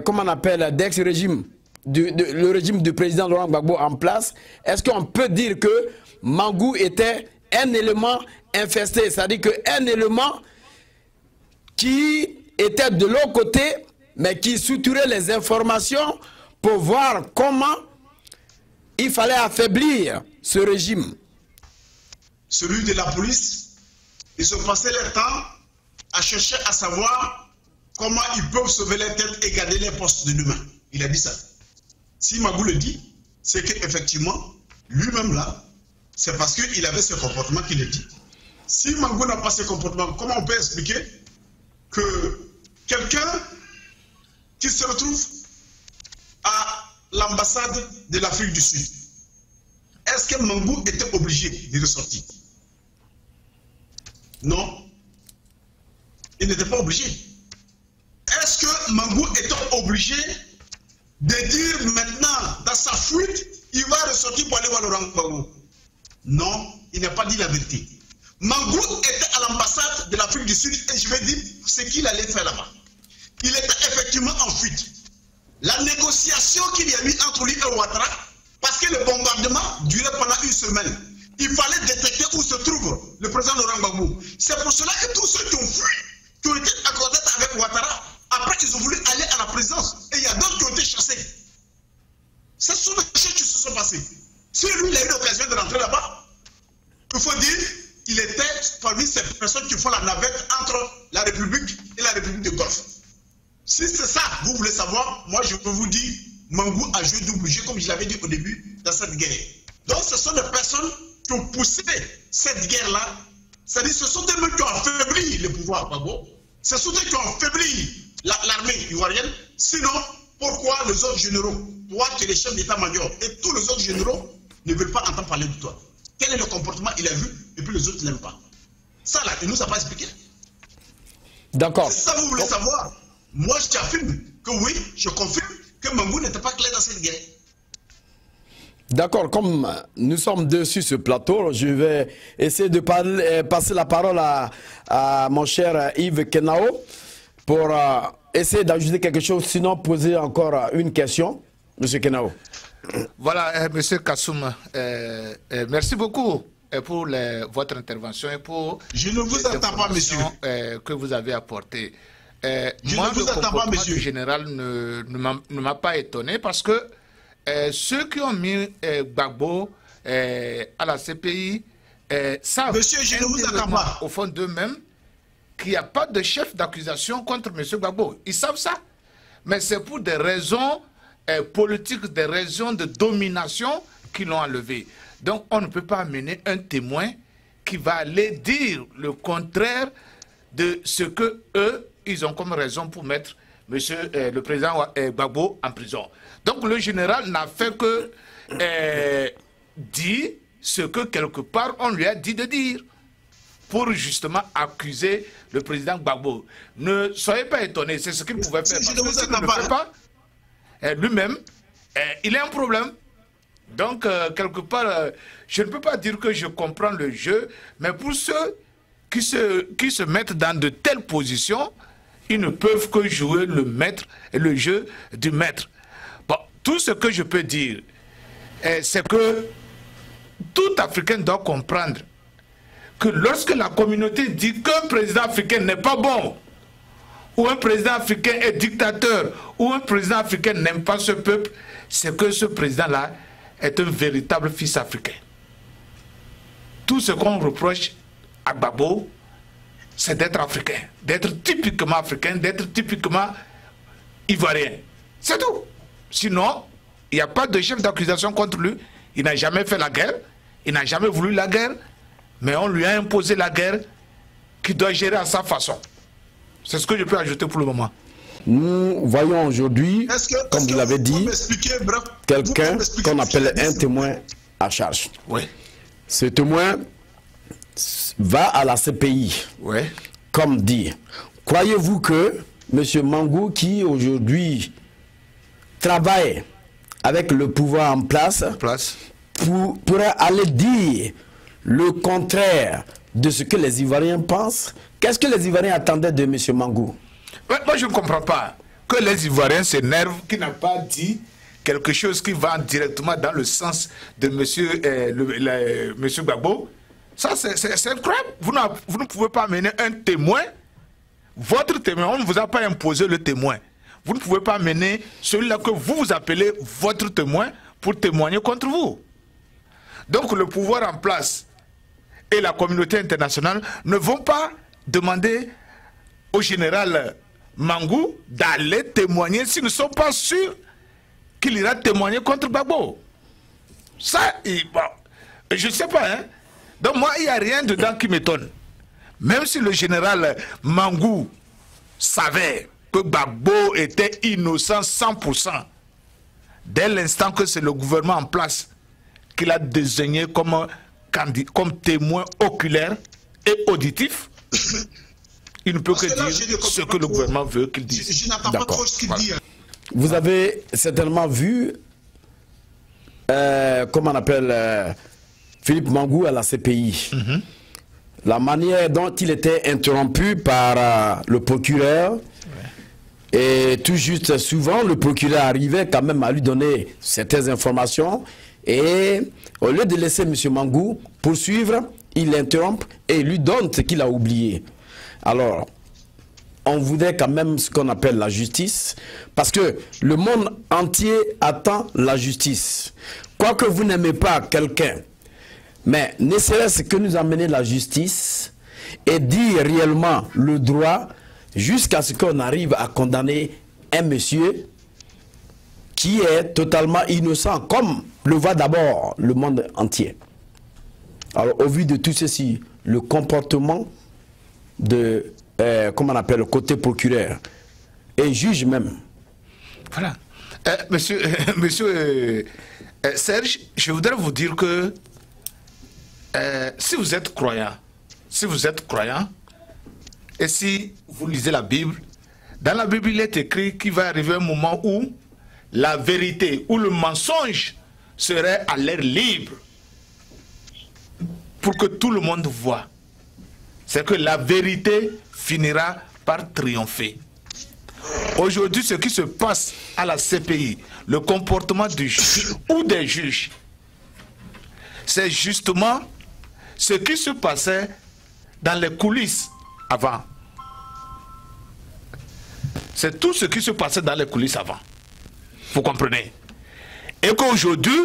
comment on appelle, d'ex-régime, le régime du président Laurent Gbagbo en place? Est-ce qu'on peut dire que Mangou était un élément infesté, c'est-à-dire qu'un élément qui était de l'autre côté, mais qui soutirait les informations pour voir comment il fallait affaiblir ce régime? Celui de la police, ils ont passé leur temps à chercher à savoir comment ils peuvent sauver leur tête et garder les postes de demain. Il a dit ça. Si Mangou le dit, c'est qu'effectivement, lui-même là, c'est parce qu'il avait ce comportement qu'il le dit. Si Mangou n'a pas ce comportement, comment on peut expliquer que quelqu'un qui se retrouve à l'ambassade de l'Afrique du Sud, est-ce que Mangou était obligé de ressortir? Non. Il n'était pas obligé. Est-ce que Mangou était obligé de dire maintenant, dans sa fuite, il va ressortir pour aller voir Laurent Gbagbo? Non, il n'a pas dit la vérité. Mangou était à l'ambassade de l'Afrique du Sud et je vais dire ce qu'il allait faire là-bas. Il était effectivement en fuite. La négociation qu'il y a eu entre lui et Ouattara, que le bombardement durait pendant une semaine. Il fallait détecter où se trouve le président Laurent Gbagbo. C'est pour cela que tous ceux qui ont fui, qui ont été accordés avec Ouattara, après ils ont voulu aller à la présidence. Et il y a d'autres qui ont été chassés. Ce sont des choses qui se sont passées. Si lui, il a eu l'occasion de rentrer là-bas, il faut dire qu'il était parmi ces personnes qui font la navette entre la République et la République de Golfe. Si c'est ça, vous voulez savoir, moi je peux vous dire, Mangou a joué double jeu, comme je l'avais dit au début, dans cette guerre. Donc ce sont des personnes qui ont poussé cette guerre-là. C'est-à-dire ce sont eux qui ont affaibli le pouvoir Gbagbo. Ce sont eux qui ont affaibli l'armée ivoirienne. Sinon, pourquoi les autres généraux, toi qui es le chef d'état-major, et tous les autres généraux ne veulent pas entendre parler de toi? Quel est le comportement il a vu, et puis les autres ne l'aiment pas? Ça là, il ne nous a pas expliqué. D'accord. C'est ça que vous voulez savoir. Moi, je t'affirme que oui, je confirme que Mangou n'était pas clair dans cette guerre. D'accord, comme nous sommes deux sur ce plateau, je vais essayer de passer la parole à mon cher Yves Kenao pour essayer d'ajouter quelque chose, sinon poser encore une question. Monsieur Kenao. Voilà, Monsieur Kassoum, merci beaucoup pour votre intervention et pour je ne vous attends pas, monsieur, que vous avez apporté. Je Moi, ne vous attends pas, monsieur. Le général ne m'a pas étonné parce que ceux qui ont mis Gbagbo à la CPI savent, monsieur, je ne vous attends pas, au fond d'eux-mêmes, qu'il n'y a pas de chef d'accusation contre M. Gbagbo. Ils savent ça. Mais c'est pour des raisons politiques, des raisons de domination qu'ils l'ont enlevé. Donc on ne peut pas amener un témoin qui va aller dire le contraire de ce que eux, ils ont comme raison pour mettre le président Gbagbo en prison. Donc le général n'a fait que dire ce que quelque part on lui a dit de dire pour justement accuser le président Gbagbo. Ne soyez pas étonnés, c'est ce qu'il pouvait faire. Je ne vous attends pas. Lui-même, il a un problème. Donc, quelque part, je ne peux pas dire que je comprends le jeu, mais pour ceux qui se mettent dans de telles positions, ils ne peuvent que jouer le jeu du maître. Bon, tout ce que je peux dire, c'est que tout Africain doit comprendre que lorsque la communauté dit qu'un président africain n'est pas bon, ou un président africain est dictateur, ou un président africain n'aime pas ce peuple, c'est que ce président-là est un véritable fils africain. Tout ce qu'on reproche à Gbagbo, c'est d'être africain, d'être typiquement africain, d'être typiquement ivoirien. C'est tout. Sinon, il n'y a pas de chef d'accusation contre lui. Il n'a jamais fait la guerre, il n'a jamais voulu la guerre, mais on lui a imposé la guerre qu'il doit gérer à sa façon. C'est ce que je peux ajouter pour le moment. Nous voyons aujourd'hui, comme vous l'avez dit, quelqu'un qu'on appelle un témoin à charge. Oui. Ce témoin va à la CPI, oui, comme dit. Croyez-vous que M. Mangou, qui aujourd'hui travaille avec le pouvoir en place, pourrait aller dire le contraire de ce que les Ivoiriens pensent? Qu'est-ce que les Ivoiriens attendaient de M. Mangou? Moi, je ne comprends pas que les Ivoiriens s'énervent, qui n'a pas dit quelque chose qui va directement dans le sens de M. Gbagbo. Ça, c'est incroyable. Vous ne pouvez pas amener un témoin, votre témoin, on ne vous a pas imposé le témoin. Vous ne pouvez pas amener celui-là que vous appelez votre témoin pour témoigner contre vous. Donc le pouvoir en place et la communauté internationale ne vont pas demander au général Mangou d'aller témoigner s'ils ne sont pas sûrs qu'il ira témoigner contre Gbagbo. Ça, bon, je ne sais pas, hein. Donc moi, il n'y a rien dedans qui m'étonne. Même si le général Mangou savait que Gbagbo était innocent 100%, dès l'instant que c'est le gouvernement en place qu'il a désigné comme témoin oculaire et auditif, il ne peut que dire ce que le gouvernement veut qu'il dise. Je n'entends pas trop ce qu'il dit. Vous avez certainement vu, comment on appelle, Philippe Mangou à la CPI. La manière dont il était interrompu par le procureur. Et tout juste, souvent, le procureur arrivait quand même à lui donner certaines informations. Et au lieu de laisser M. Mangou poursuivre, il l'interrompt et lui donne ce qu'il a oublié. Alors, on voudrait quand même ce qu'on appelle la justice, parce que le monde entier attend la justice. Quoique vous n'aimez pas quelqu'un, mais ne serait-ce que nous amener la justice et dire réellement le droit jusqu'à ce qu'on arrive à condamner un monsieur qui est totalement innocent, comme le voit d'abord le monde entier. Alors, au vu de tout ceci, le comportement de, comment on appelle, le côté procureur et juge même. Voilà. Monsieur Serge, je voudrais vous dire que si vous êtes croyant, et si vous lisez la Bible, dans la Bible il est écrit qu'il va arriver un moment où la vérité ou le mensonge serait à l'air libre pour que tout le monde voit. C'est que la vérité finira par triompher. Aujourd'hui, ce qui se passe à la CPI, le comportement du juge ou des juges, c'est justement ce qui se passait dans les coulisses avant. C'est tout ce qui se passait dans les coulisses avant. Vous comprenez? Et qu'aujourd'hui,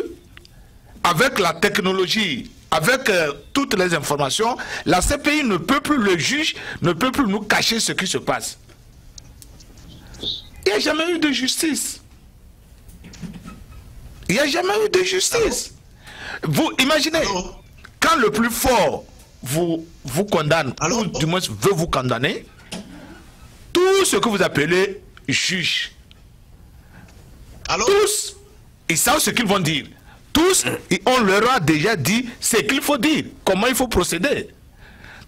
avec la technologie, avec toutes les informations, la CPI ne peut plus, le juge ne peut plus nous cacher ce qui se passe. Il n'y a jamais eu de justice. Il n'y a jamais eu de justice. Vous imaginez, quand le plus fort vous condamne, ou du moins veut vous condamner, tout ce que vous appelez juge, tous, ils savent ce qu'ils vont dire. Tous, on leur a déjà dit ce qu'il faut dire, comment il faut procéder.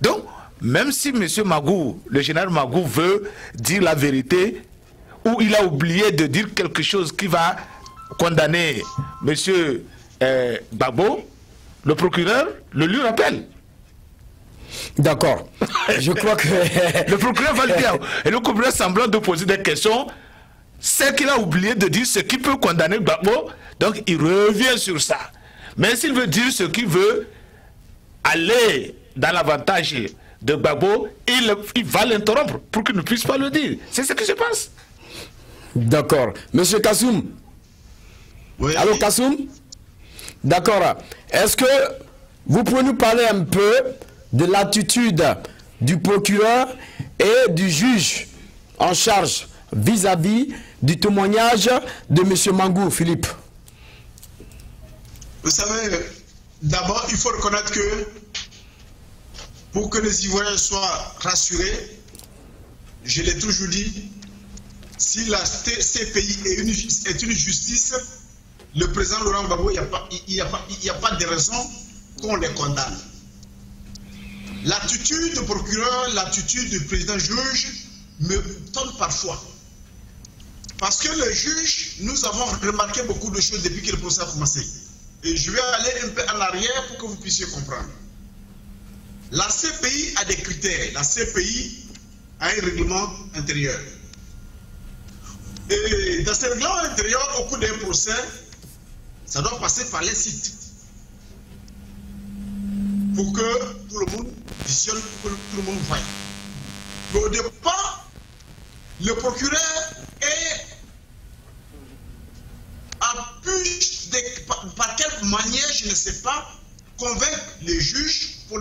Donc, même si M. Magou, le général Magou veut dire la vérité, ou il a oublié de dire quelque chose qui va condamner M. Gbagbo, le procureur le lui rappelle. D'accord. Je crois que... le procureur va le dire. Et le procureur semblant de poser des questions, c'est qu'il a oublié de dire ce qui peut condamner Gbagbo, donc il revient sur ça. Mais s'il veut dire ce qu'il veut, aller dans l'avantage de Gbagbo, il va l'interrompre pour qu'il ne puisse pas le dire. C'est ce qui se passe. D'accord. Monsieur Kassoum. Oui. Allô Kassoum. D'accord. Est-ce que vous pouvez nous parler un peu de l'attitude du procureur et du juge en charge vis-à-vis du témoignage de M. Mangou, Philippe? Vous savez, d'abord, il faut reconnaître que pour que les Ivoiriens soient rassurés, je l'ai toujours dit, si la CPI est une justice, le président Laurent Gbagbo, il n'y a pas de raison qu'on les condamne. L'attitude du procureur, l'attitude du président juge me tombe parfois. Parce que le juge, nous avons remarqué beaucoup de choses depuis que le procès a commencé. Et je vais aller un peu en arrière pour que vous puissiez comprendre. La CPI a des critères. La CPI a un règlement intérieur. Et dans ce règlement intérieur, au cours d'un procès, ça doit passer par les sites. Pour que tout le monde visionne, pour que tout le monde voie. Mais au départ, le procureur a pu, par quelle manière, je ne sais pas, convaincre les juges pour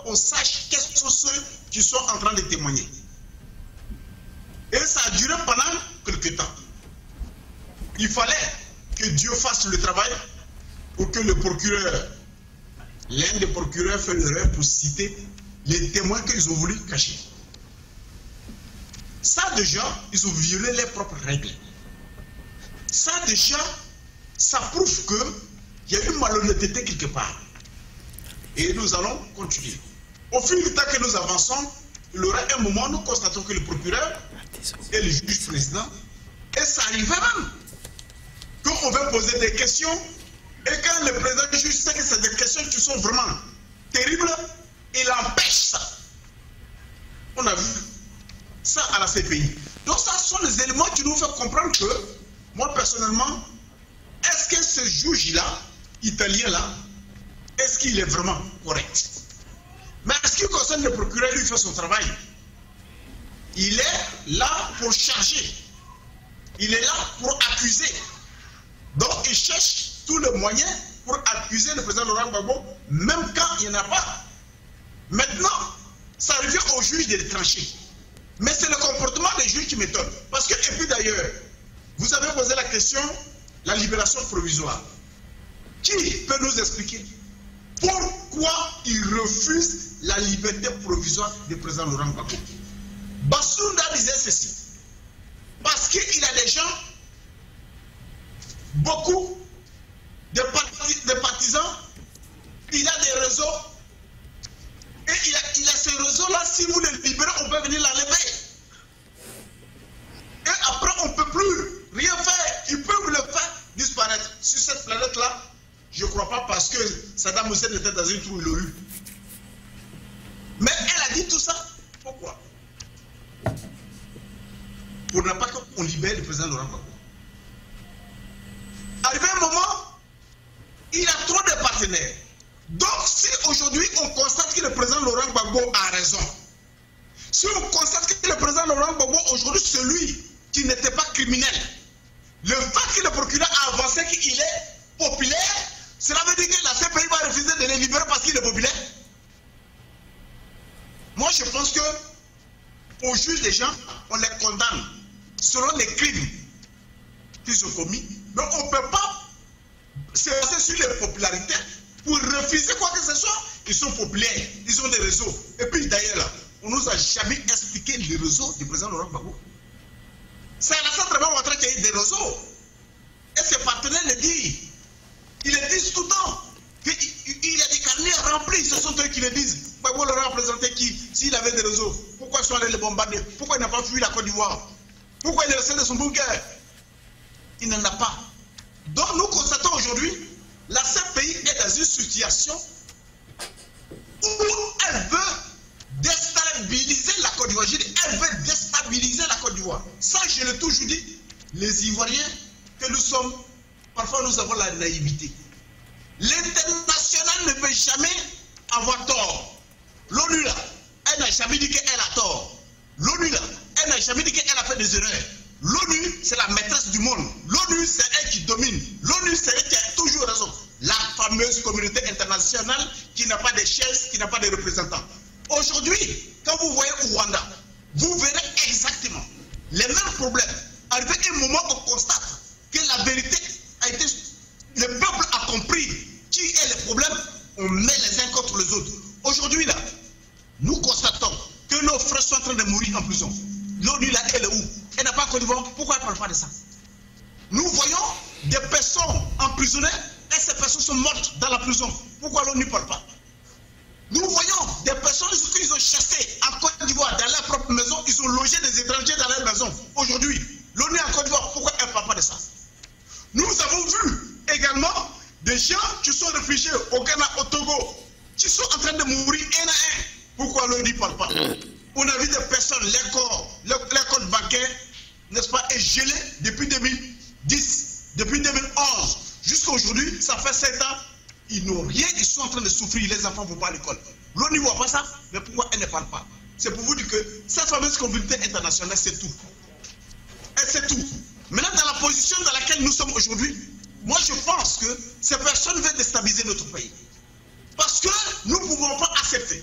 qu'on sache quels sont ceux qui sont en train de témoigner. Et ça a duré pendant quelques temps. Il fallait que Dieu fasse le travail pour que le procureur, l'un des procureurs fait l'erreur pour citer les témoins qu'ils ont voulu cacher. Ça déjà, ils ont violé leurs propres règles. Ça déjà, ça prouve qu'il y a une malhonnêteté quelque part. Et nous allons continuer. Au fil du temps que nous avançons, il y aura un moment où nous constatons que le procureur et le juge président, et ça arrive même, qu'on veut poser des questions, et quand le président du juge sait que c'est des questions qui sont vraiment terribles, il empêche ça. On a vu ça à la CPI. Donc ça sont les éléments qui nous font comprendre que, moi personnellement, est-ce que ce juge-là italien là, est-ce qu'il est vraiment correct? Mais en ce qui concerne le procureur, lui fait son travail. Il est là pour charger. Il est là pour accuser. Donc il cherche tous les moyens pour accuser le président Laurent Gbagbo, même quand il n'y en a pas. Maintenant, ça revient aux juges de les trancher. Mais c'est le comportement des juges qui m'étonne. Parce que, et puis d'ailleurs, vous avez posé la question, la libération provisoire. Qui peut nous expliquer pourquoi il refuse la liberté provisoire du président Laurent Gbagbo? Bassounda disait ceci. Parce qu'il a des gens, beaucoup de partisans, il a des réseaux. Et il a ce réseau-là, si vous le libérez, on peut venir l'enlever. Et après, on ne peut plus rien faire. Ils peuvent le faire disparaître. Sur cette planète-là, je ne crois pas parce que Saddam Hussein était dans une trou, il l'a eu. Mais elle a dit tout ça. Pourquoi? Pour ne pas qu'on libère le président Laurent Gbagbo. Arrivé un moment, il a trop de partenaires. Donc, si aujourd'hui on constate que le président Laurent Gbagbo a raison, si on constate que le président Laurent Gbagbo aujourd'hui, celui qui n'était pas criminel, le fait que le procureur a avancé qu'il est populaire, cela veut dire que la CPI va refuser de le libérer parce qu'il est populaire. Moi, je pense que on juge des gens, on les condamne selon les crimes qu'ils ont commis, mais on ne peut pas se baser sur les popularités pour refuser quoi que ce soit. Ils sont populaires, ils ont des réseaux. Et puis d'ailleurs, là, on ne nous a jamais expliqué les réseaux du président Laurent Gbagbo. C'est Alassane Dramane Ouattara qui a eu des réseaux. Et ses partenaires le disent. Ils le disent tout le temps. Il a des carnets remplis, ce sont eux qui le disent. Gbagbo leur a représenté qui, s'il avait des réseaux, pourquoi ils sont allés le bombarder? Pourquoi il n'a pas fui la Côte d'Ivoire? Pourquoi il est resté dans son bunker? Il n'en a pas. Donc nous constatons aujourd'hui, la CPI est dans une situation où elle veut déstabiliser la Côte d'Ivoire. Elle veut déstabiliser la Côte d'Ivoire. Ça, je l'ai toujours dit, les Ivoiriens que nous sommes, parfois nous avons la naïveté. L'international ne peut jamais avoir tort. L'ONU là, elle n'a jamais dit qu'elle a tort. L'ONU là, elle n'a jamais dit qu'elle a fait des erreurs. L'ONU, c'est la maîtresse du monde. L'ONU, c'est elle qui domine. L'ONU, c'est elle qui a toujours raison. La fameuse communauté internationale qui n'a pas de chaises, qui n'a pas de représentants. Aujourd'hui, quand vous voyez Rwanda, vous verrez exactement les mêmes problèmes. Arrivé un moment où on constate que la vérité a été... Le peuple a compris qui est le problème, on met les uns contre les autres. Aujourd'hui, là, nous constatons que nos frères sont en train de mourir en prison. L'ONU, là, elle est où? Elle n'a pas Côte d'Ivoire. Pourquoi elle ne parle pas de ça? Nous voyons des personnes emprisonnées et ces personnes sont mortes dans la prison. Pourquoi l'ONU ne parle pas? Nous voyons des personnes qu'ils ont chassées en Côte d'Ivoire dans leur propre maison. Ils ont logé des étrangers dans leur maison. Aujourd'hui, l'ONU en Côte d'Ivoire, pourquoi elle ne parle pas de ça? Nous avons vu également des gens qui sont réfugiés au Ghana, au Togo, qui sont en train de mourir un à un. Pourquoi l'ONU ne parle pas? On a vu des personnes, les comptes bancaires, n'est-ce pas, est gelé depuis 2010, depuis 2011. Jusqu'à aujourd'hui, ça fait 7 ans. Ils n'ont rien, ils sont en train de souffrir, les enfants ne vont pas à l'école. L'ONU ne voit pas ça, mais pourquoi elle ne parle pas? C'est pour vous dire que cette fameuse communauté internationale, c'est tout. Et c'est tout. Maintenant, dans la position dans laquelle nous sommes aujourd'hui, moi je pense que ces personnes veulent déstabiliser notre pays. Parce que nous ne pouvons pas accepter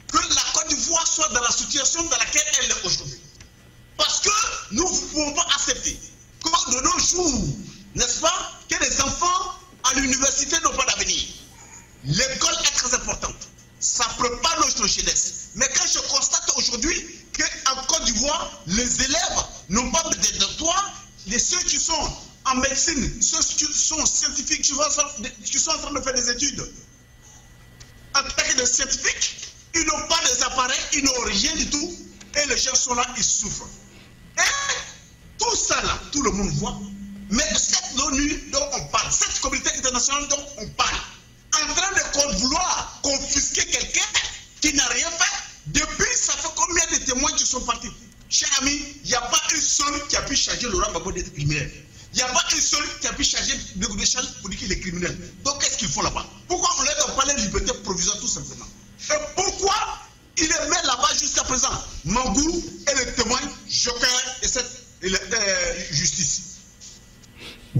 que la Côte d'Ivoire soit dans la situation dans laquelle elle est aujourd'hui. Parce que nous ne pouvons pas accepter que de nos jours, n'est-ce pas, que les enfants à l'université n'ont pas d'avenir. L'école est très importante. Ça prépare notre jeunesse. Mais quand je constate aujourd'hui qu'en Côte d'Ivoire, les élèves n'ont pas de doctorat, ceux qui sont en médecine, ceux qui sont scientifiques, qui sont en train de faire des études, en tant que scientifiques, ils n'ont pas des appareils, ils n'ont rien du tout, et les gens sont là, ils souffrent. Et tout ça là, tout le monde voit, mais cette ONU dont on parle, cette communauté internationale dont on parle, en train de vouloir confisquer quelqu'un qui n'a rien fait, depuis ça fait combien de témoins qui sont partis? Cher ami, il n'y a pas une seule qui a pu changer Laurent Gbagbo d'être criminel. Il n'y a pas une seule qui a pu charger Bégo Deschamps pour dire qu'il est criminel. Donc qu'est-ce qu'ils font là-bas? Pourquoi on leur donne pas la liberté provisoire tout simplement? Et pourquoi il est mis là-bas jusqu'à présent? Mangou est le témoin joker de cette justice.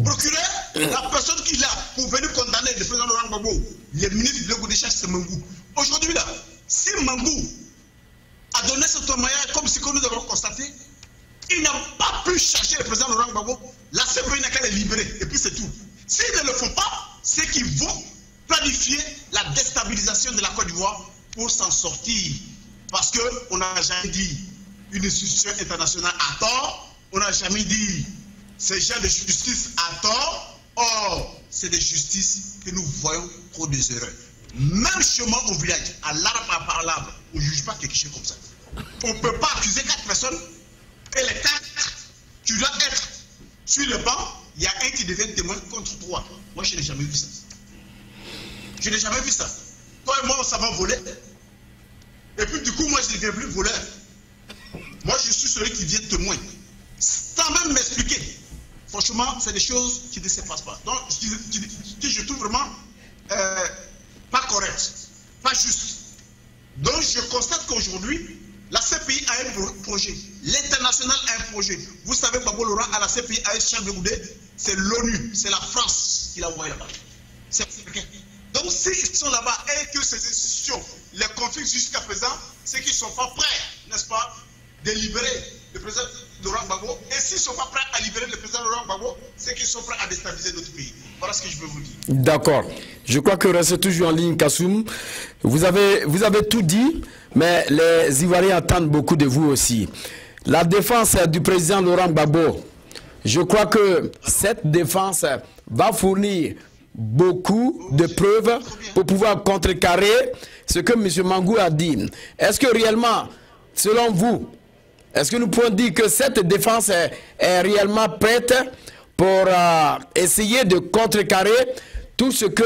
Procureur, la personne qui est là pour venir condamner le président Laurent Gbagbo, le ministre Bégo Deschamps, c'est Mangou. Aujourd'hui là, si Mangou a donné ce témoignage comme ce que nous avons constaté, il n'a pas pu chercher le président Laurent Gbagbo, la CPI n'a qu'à le libérer, et puis c'est tout. S'ils ne le font pas, c'est qu'ils vont planifier la déstabilisation de la Côte d'Ivoire pour s'en sortir. Parce qu'on n'a jamais dit une institution internationale à tort, on n'a jamais dit ces gens de justice à tort. Or, c'est des justices que nous voyons trop des erreurs. Même chez moi au village, à l'arbre par l'arbre, on ne juge pas quelque chose comme ça. On ne peut pas accuser 4 personnes et les 4, tu dois être sur le banc, il y a un qui devient témoin contre 3. Moi, je n'ai jamais vu ça. Je n'ai jamais vu ça. Toi et moi, on s'en va voler. Et puis, du coup, moi, je ne deviens plus voleur. Moi, je suis celui qui vient témoin. Sans même m'expliquer. Franchement, c'est des choses qui ne se passent pas. Donc, je trouve vraiment pas correct, pas juste. Donc, je constate qu'aujourd'hui, la CPI a un projet. L'international a un projet. Vous savez, Gbagbo Laurent à la CPI a un chef de Goudé, c'est l'ONU, c'est la France qui l'a envoyé là-bas. Donc, s'ils sont là-bas et que ces institutions les confient jusqu'à présent, c'est qu'ils ne sont pas prêts, n'est-ce pas, de libérer le président Laurent Gbagbo. Et s'ils ne sont pas prêts à libérer le président Laurent Gbagbo, c'est qu'ils sont prêts à déstabiliser notre pays. Voilà ce que je veux vous dire. D'accord. Je crois que restez toujours en ligne, Kassoum. Vous avez tout dit, mais les Ivoiriens attendent beaucoup de vous aussi. La défense du président Laurent Gbagbo, je crois que cette défense va fournir beaucoup de preuves pour pouvoir contrecarrer ce que M. Mangou a dit. Est-ce que réellement, selon vous, est-ce que nous pouvons dire que cette défense est réellement prête pour essayer de contrecarrer tout ce que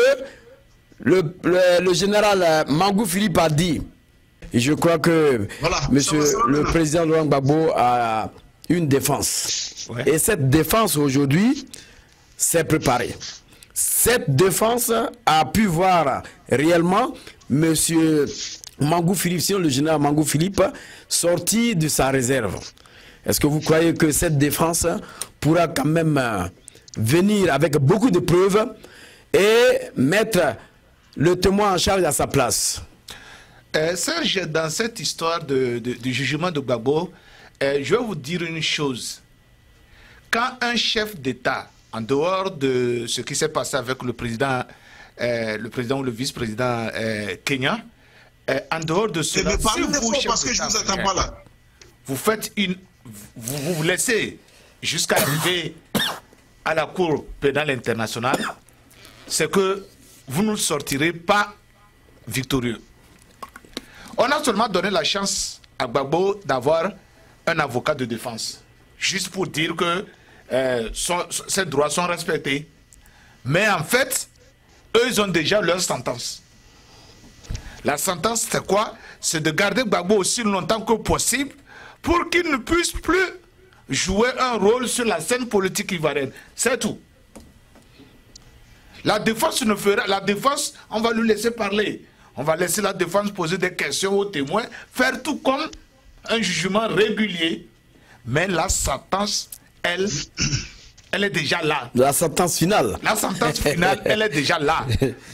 le général Mangou Philippe a dit? Et je crois que voilà, le président Laurent Gbagbo a une défense. Ouais. Et cette défense aujourd'hui s'est préparée. Cette défense a pu voir réellement M. Mangou Philippe, sinon le général Mangou Philippe, sorti de sa réserve. Est-ce que vous croyez que cette défense pourra quand même venir avec beaucoup de preuves et mettre le témoin en charge à sa place? Serge, dans cette histoire du jugement de Gbagbo, je vais vous dire une chose. Quand un chef d'État, en dehors de ce qui s'est passé avec le président ou le vice-président Kenya, en dehors de cela, si vous, parce que je vous attends pas là, vous faites vous laissez jusqu'à arriver à la Cour pénale internationale, c'est que vous ne sortirez pas victorieux. On a seulement donné la chance à Gbagbo d'avoir un avocat de défense, juste pour dire que ses droits sont respectés. Mais en fait, eux, ils ont déjà leur sentence. La sentence, c'est quoi? C'est de garder Gbagbo aussi longtemps que possible pour qu'il ne puisse plus jouer un rôle sur la scène politique ivoirienne. C'est tout. La défense ne fera... La défense, on va lui laisser parler. On va laisser la défense poser des questions aux témoins, faire tout comme un jugement régulier. Mais la sentence, elle est déjà là. La sentence finale. La sentence finale, elle est déjà là.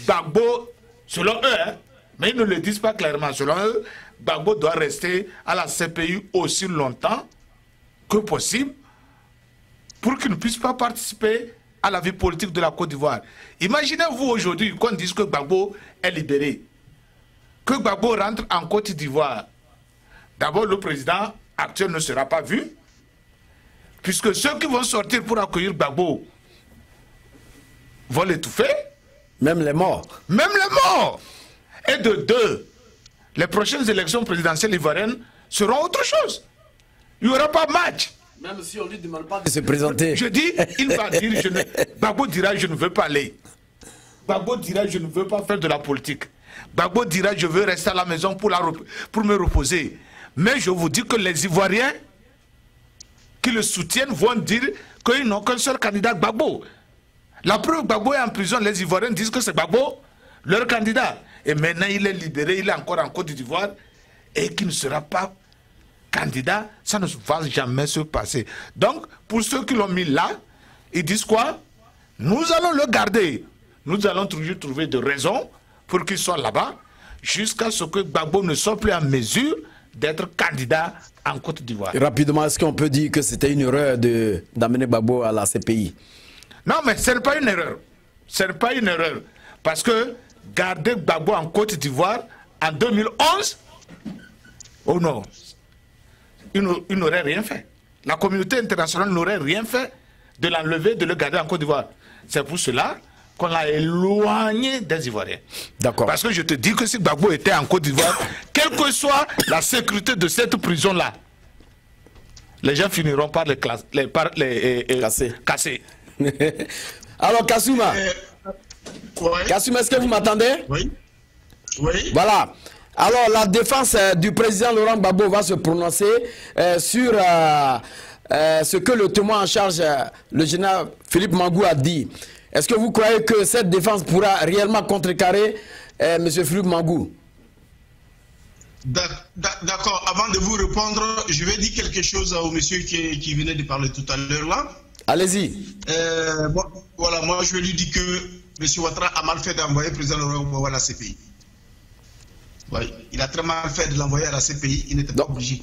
Gbagbo, selon eux, hein, mais ils ne le disent pas clairement, selon eux, Gbagbo doit rester à la CPI aussi longtemps que possible pour qu'il ne puisse pas participer à la vie politique de la Côte d'Ivoire. Imaginez-vous aujourd'hui qu'on dise que Gbagbo est libéré, que Gbagbo rentre en Côte d'Ivoire. D'abord, le président actuel ne sera pas vu, puisque ceux qui vont sortir pour accueillir Gbagbo vont l'étouffer. Même les morts. Même les morts. Et de deux, les prochaines élections présidentielles ivoiriennes seront autre chose. Il n'y aura pas match. Même si on ne lui demande pas de se présenter. Je dis, il va dire, Gbagbo dira, je ne veux pas aller. Gbagbo dira, je ne veux pas faire de la politique. Gbagbo dira, je veux rester à la maison pour me reposer. Mais je vous dis que les Ivoiriens qui le soutiennent vont dire qu'ils n'ont qu'un seul candidat, Gbagbo. La preuve, Gbagbo est en prison, les Ivoiriens disent que c'est Gbagbo, leur candidat. Et maintenant, il est libéré, il est encore en Côte d'Ivoire, et qu'il ne sera pas candidat, ça ne va jamais se passer. Donc, pour ceux qui l'ont mis là, ils disent quoi? Nous allons le garder. Nous allons toujours trouver des raisons pour qu'il soit là-bas, jusqu'à ce que Gbagbo ne soit plus en mesure d'être candidat en Côte d'Ivoire. Rapidement, est-ce qu'on peut dire que c'était une erreur d'amener Gbagbo à la CPI? Non, mais ce n'est pas une erreur. Ce n'est pas une erreur. Parce que garder Gbagbo en Côte d'Ivoire en 2011, oh non, il n'aurait rien fait. La communauté internationale n'aurait rien fait de l'enlever, de le garder en Côte d'Ivoire. C'est pour cela qu'on l'a éloigné des Ivoiriens. D'accord. Parce que je te dis que si Gbagbo était en Côte d'Ivoire, quelle que soit la sécurité de cette prison-là, les gens finiront par les casser. Alors, Kassouma, Ouais. Kassouma, est-ce que vous m'entendez? Oui. Oui. Voilà. Alors, la défense du président Laurent Gbagbo va se prononcer sur ce que le témoin en charge, le général Philippe Mangou, a dit. Est-ce que vous croyez que cette défense pourra réellement contrecarrer M. Philippe Mangou? D'accord. Avant de vous répondre, je vais dire quelque chose au monsieur qui venait de parler tout à l'heure là. Allez-y. Voilà, moi je vais lui dire que M. Ouattara a mal fait d'envoyer le président Laurent Gbagbo à la CPI. Oui, il a très mal fait de l'envoyer à la CPI, il n'était pas obligé.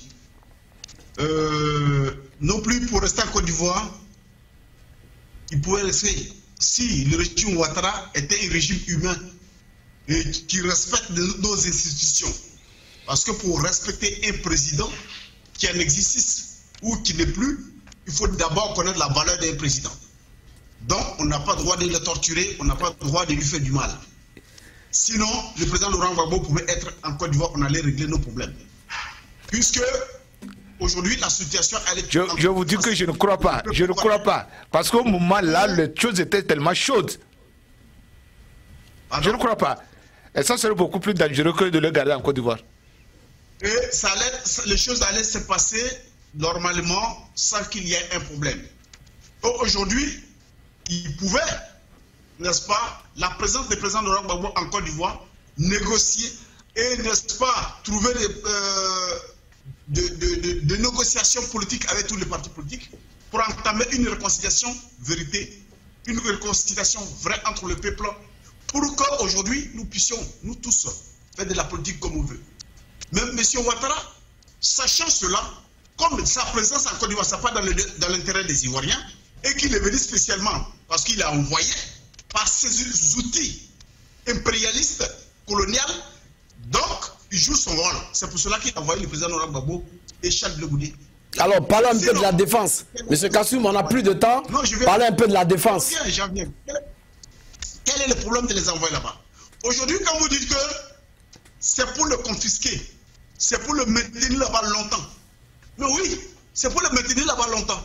Non plus pour rester en Côte d'Ivoire, il pouvait rester. Si le régime Ouattara était un régime humain et qui respecte nos institutions. Parce que pour respecter un président qui en existe ou qui n'est plus, il faut d'abord connaître la valeur d'un président. Donc, on n'a pas le droit de le torturer, on n'a pas le droit de lui faire du mal. Sinon, le président Laurent Gbagbo pouvait être en Côte d'Ivoire, on allait régler nos problèmes. Puisque, aujourd'hui, la situation, elle est... Je vous dis que je ne crois pas, je ne crois pas. Parce qu'au moment là, les choses étaient tellement chaudes. Je ne crois pas. Et ça serait beaucoup plus dangereux que de le garder en Côte d'Ivoire. Et les choses allaient se passer normalement sans qu'il y ait un problème. Aujourd'hui, il pouvait, n'est-ce pas, la présence du président Laurent Gbagbo en Côte d'Ivoire, négocier et, n'est-ce pas, trouver des négociations politiques avec tous les partis politiques pour entamer une réconciliation vérité, une réconciliation vraie entre le peuple, pour qu'aujourd'hui nous puissions, nous tous, faire de la politique comme on veut. Même M. Ouattara, sachant cela, comme sa présence en Côte d'Ivoire, ça pas dans l'intérêt des Ivoiriens, et qu'il est venu spécialement parce qu'il a envoyé par ses outils impérialistes, coloniaux, donc il joue son rôle. C'est pour cela qu'il a envoyé le président Laurent Gbagbo et Charles Blé Goudé. Alors, parlons un peu de la défense. Monsieur Kassoum, on n'a plus de temps. Parlez un peu de la défense. J'en viens. Quel est le problème de les envoyer là-bas? Aujourd'hui, quand vous dites que c'est pour le confisquer, c'est pour le maintenir là-bas longtemps. Mais oui, c'est pour le maintenir là-bas longtemps.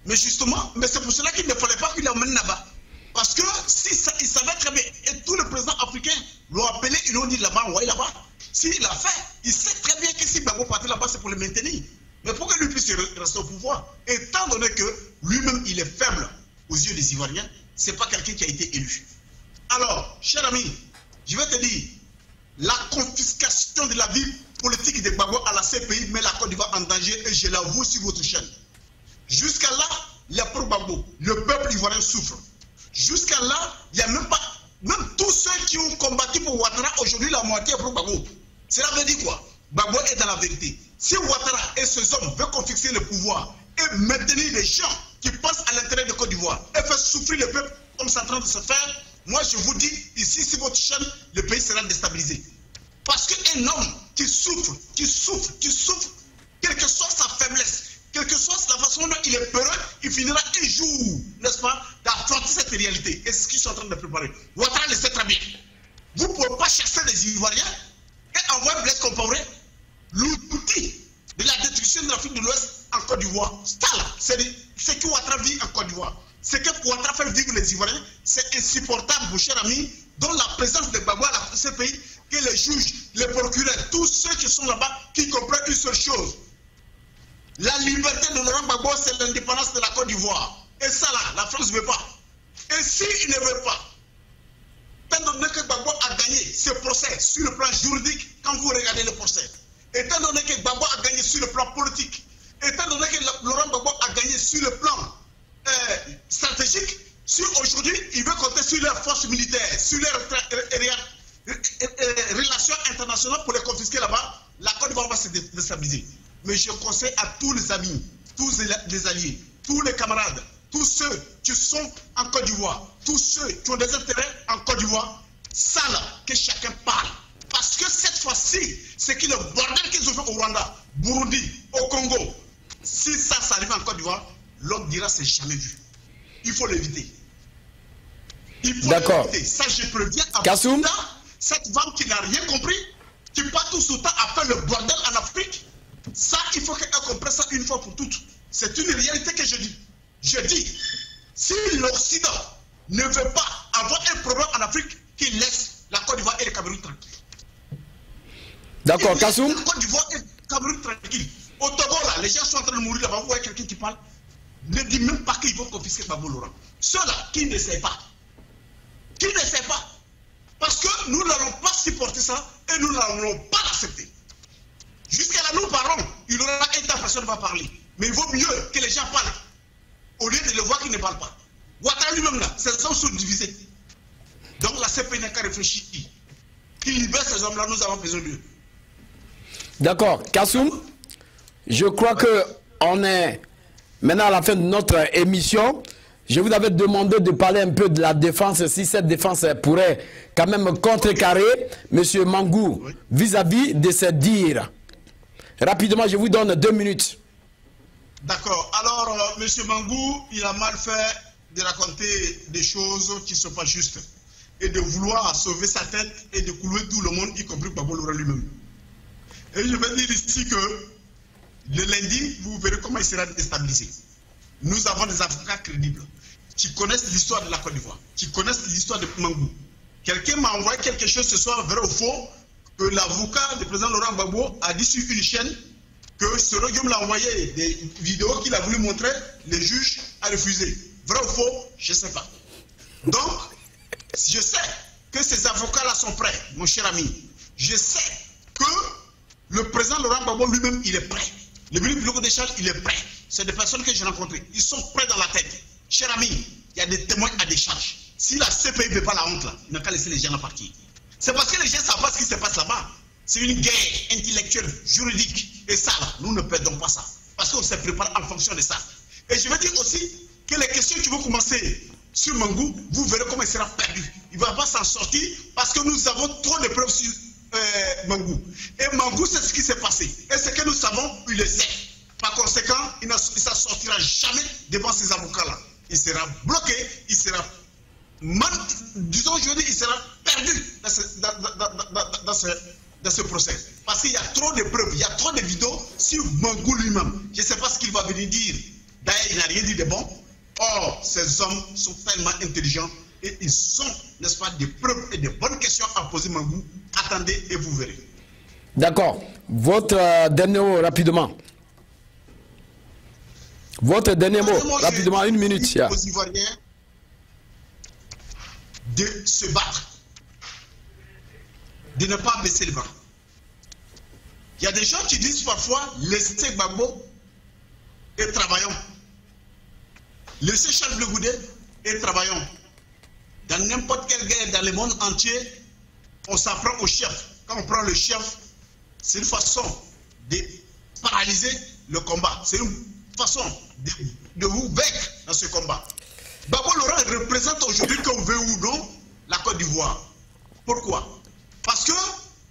Mais justement, c'est pour cela qu'il ne fallait pas qu'il l'emmène là-bas. Parce que si il savait très bien, et tous les présidents africains l'ont appelé, ils l'ont dit là-bas, envoyé là-bas. S'il l'a fait, il sait très bien que si Gbagbo partait là-bas, c'est pour le maintenir. Mais pour que lui puisse rester au pouvoir, étant donné que lui-même, il est faible aux yeux des Ivoiriens, ce n'est pas quelqu'un qui a été élu. Alors, cher ami, je vais te dire, la confiscation de la vie politique de Gbagbo à la CPI met la Côte d'Ivoire en danger et je l'avoue sur votre chaîne. Jusqu'à là, il y a pour Gbagbo, le peuple ivoirien souffre. Jusqu'à là, il n'y a même pas, même tous ceux qui ont combattu pour Ouattara, aujourd'hui la moitié est pour Gbagbo. Cela veut dire quoi? Gbagbo est dans la vérité. Si Ouattara et ses hommes veulent confisquer le pouvoir et maintenir les gens qui pensent à l'intérêt de Côte d'Ivoire et faire souffrir le peuple comme c'est en train de se faire, moi je vous dis, ici sur votre chaîne, le pays sera déstabilisé. Parce qu'un homme qui souffre, quelle que soit sa faiblesse, quelle que soit la façon dont il est peureux, il finira un jour, n'est-ce pas, d'affronter cette réalité. Et c'est ce qu'ils sont en train de préparer. Ouattara le sait très bien. Vous ne pouvez pas chasser les Ivoiriens et envoyer Blaise Compaoré, l'outil de la destruction de l'Afrique de l'Ouest en Côte d'Ivoire. C'est ce que Ouattara vit en Côte d'Ivoire. Ce que Ouattara fait vivre les Ivoiriens, c'est insupportable, mon cher ami, dont la présence de Gbagbo à ce pays, que les juges, les procureurs, tous ceux qui sont là-bas, qui comprennent une seule chose. La liberté de Laurent Gbagbo, c'est l'indépendance de la Côte d'Ivoire. Et ça là, la France ne veut pas. Et s'il ne veut pas, étant donné que Gbagbo a gagné ce procès sur le plan juridique, quand vous regardez le procès, étant donné que Gbagbo a gagné sur le plan politique, étant donné que Laurent Gbagbo a gagné sur le plan stratégique, si aujourd'hui il veut compter sur leurs forces militaires, sur leurs relations internationales pour les confisquer là-bas, la Côte d'Ivoire va se déstabiliser. Mais je conseille à tous les amis, tous les alliés, tous les camarades, tous ceux qui sont en Côte d'Ivoire, tous ceux qui ont des intérêts en Côte d'Ivoire, ça là, que chacun parle. Parce que cette fois-ci, c'est que le bordel qu'ils ont fait au Rwanda, Burundi, au Congo, si ça arrive en Côte d'Ivoire, l'homme dira c'est jamais vu. Il faut l'éviter. Il faut l'éviter. Ça, je préviens à Kassoum, cette femme qui n'a rien compris, qui passe tout son temps à faire le bordel en Afrique, ça, il faut qu'elle comprenne ça une fois pour toutes. C'est une réalité que je dis. Je dis, si l'Occident ne veut pas avoir un problème en Afrique, qu'il laisse la Côte d'Ivoire et le Cameroun tranquilles. D'accord, Kassoum. La Côte d'Ivoire et le Cameroun tranquilles. Au Togo, là, les gens sont en train de mourir là-bas. Vous voyez quelqu'un qui parle. Ne dit même pas qu'ils vont confisquer Gbagbo Laurent. Ceux-là qui ne savent pas. Qui ne savent pas. Parce que nous n'allons pas supporter ça et nous n'allons pas l'accepter. Jusqu'à là, nous parlons. Il y aura un temps, personne ne va parler. Mais il vaut mieux que les gens parlent. Au lieu de le voir qu'ils ne parlent pas. Ouattara lui-même là, ces hommes sont divisés. Donc la CPI n'a qu'à réfléchir. Qu'il libère ces hommes-là, nous avons besoin d'eux. D'accord. Kassoum, je crois qu'on est maintenant à la fin de notre émission. Je vous avais demandé de parler un peu de la défense, si cette défense pourrait quand même contrecarrer M. Mangou vis-à-vis de ses dires. Rapidement, je vous donne 2 minutes. D'accord. Alors, M. Mangou, il a mal fait de raconter des choses qui ne sont pas justes et de vouloir sauver sa tête et de couler tout le monde, y compris Gbagbo Laurent lui-même. Et je vais dire ici que le lundi, vous verrez comment il sera déstabilisé. Nous avons des avocats crédibles qui connaissent l'histoire de la Côte d'Ivoire, qui connaissent l'histoire de Mangou. Quelqu'un m'a envoyé quelque chose ce soir, vrai ou faux, que l'avocat du président Laurent Gbagbo a dit sur une chaîne que ce Guillaume l'a envoyé des vidéos qu'il a voulu montrer, le juge a refusé. Vrai ou faux, je ne sais pas. Donc, je sais que ces avocats-là sont prêts, mon cher ami. Je sais que le président Laurent Gbagbo lui-même, il est prêt. Le ministre du Loco des Charges, il est prêt. C'est des personnes que j'ai rencontrées. Ils sont prêts dans la tête. Cher ami, il y a des témoins à décharge. Si la CPI ne veut pas la honte là, il n'a qu'à laisser les gens partir. C'est parce que les gens ne savent pas ce qui se passe là-bas. C'est une guerre intellectuelle, juridique. Et ça, là, nous ne perdons pas ça. Parce qu'on se prépare en fonction de ça. Et je veux dire aussi que les questions qui vont commencer sur Mangou, vous verrez comment il sera perdu. Il ne va pas s'en sortir parce que nous avons trop de preuves sur Mangou. Et Mangou, c'est ce qui s'est passé. Et ce que nous savons, il le sait. Par conséquent, il ne s'en sortira jamais devant ces avocats-là. Il sera bloqué, il sera, disons aujourd'hui, il sera perdu dans ce procès. Parce qu'il y a trop de preuves, il y a trop de vidéos sur Mangou lui-même. Je ne sais pas ce qu'il va venir dire. D'ailleurs, il n'a rien dit de bon. Or, ces hommes sont tellement intelligents et ils ont, n'est-ce pas, des preuves et des bonnes questions à poser Mangou. Attendez et vous verrez. D'accord. Votre dernier mot, rapidement. Votre dernier mot, rapidement, 1 minute. Aux Ivoiriens de se battre, de ne pas baisser le bras. Il y a des gens qui disent parfois, laissez Gbagbo et travaillons. Laissez Charles Blé Goudé et travaillons. Dans n'importe quelle guerre dans le monde entier, on s'apprend au chef. Quand on prend le chef, c'est une façon de paralyser le combat. C'est une façon de vous vaincre dans ce combat. Gbagbo Laurent représente aujourd'hui, qu'on veut ou non, la Côte d'Ivoire. Pourquoi? Parce que,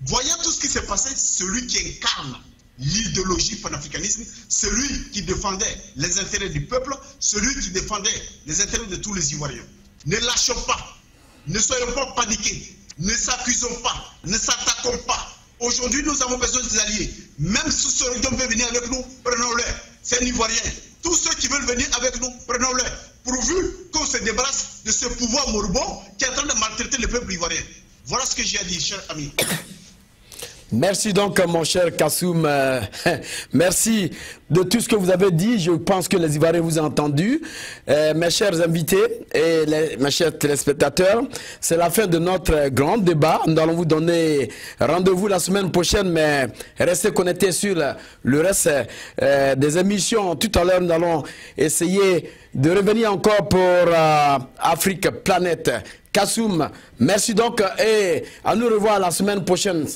voyant tout ce qui s'est passé, celui qui incarne l'idéologie panafricanisme, celui qui défendait les intérêts du peuple, celui qui défendait les intérêts de tous les Ivoiriens. Ne lâchons pas, ne soyons pas paniqués, ne s'accusons pas, ne s'attaquons pas. Aujourd'hui, nous avons besoin des alliés. Même si ce Guillaume veut venir avec nous, prenons-le. C'est un Ivoirien. Tous ceux qui veulent venir avec nous, prenons-le. Pourvu qu'on se débarrasse de ce pouvoir moribond qui est en train de maltraiter le peuple ivoirien. Voilà ce que j'ai à dire, chers amis. Merci donc mon cher Kassoum, merci de tout ce que vous avez dit. Je pense que les Ivoiriens vous ont entendu. Mes chers invités et mes chers téléspectateurs, c'est la fin de notre grand débat. Nous allons vous donner rendez-vous la semaine prochaine, mais restez connectés sur le reste des émissions. Tout à l'heure, nous allons essayer de revenir encore pour Afrique Planète. Kassoum, merci donc et à nous revoir la semaine prochaine.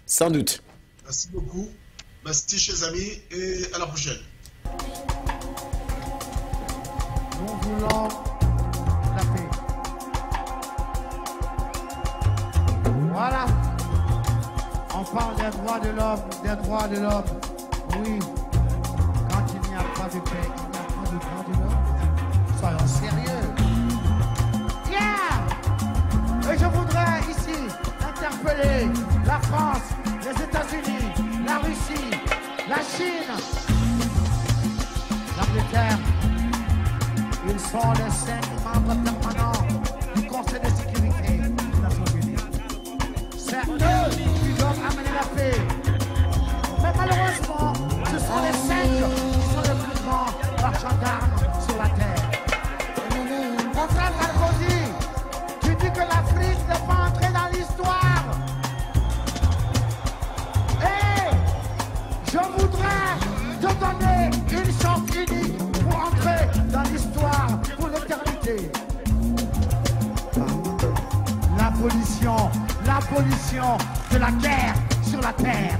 Sans doute. Merci beaucoup. Merci, chers amis, et à la prochaine. Nous voulons la paix. Voilà. On parle des droits de l'homme, des droits de l'homme. Oui. Quand il n'y a pas de paix, il n'y a pas de droits de l'homme. Soyons sérieux. Yeah! Et je voudrais ici interpeller la France, les États-Unis, la Russie, la Chine, l'Angleterre. Ils sont les 5 membres permanents du Conseil de sécurité des Nations Unies. C'est eux qui doivent amener la paix. Mais malheureusement, ce sont les 5 qui sont les plus grands gendarmes sur la terre. Mon frère Sarkozy, tu dis que l'Afrique n'est pas entrée dans l'histoire. Je voudrais te donner une chance unique pour entrer dans l'histoire pour l'éternité. L'abolition de la guerre sur la terre.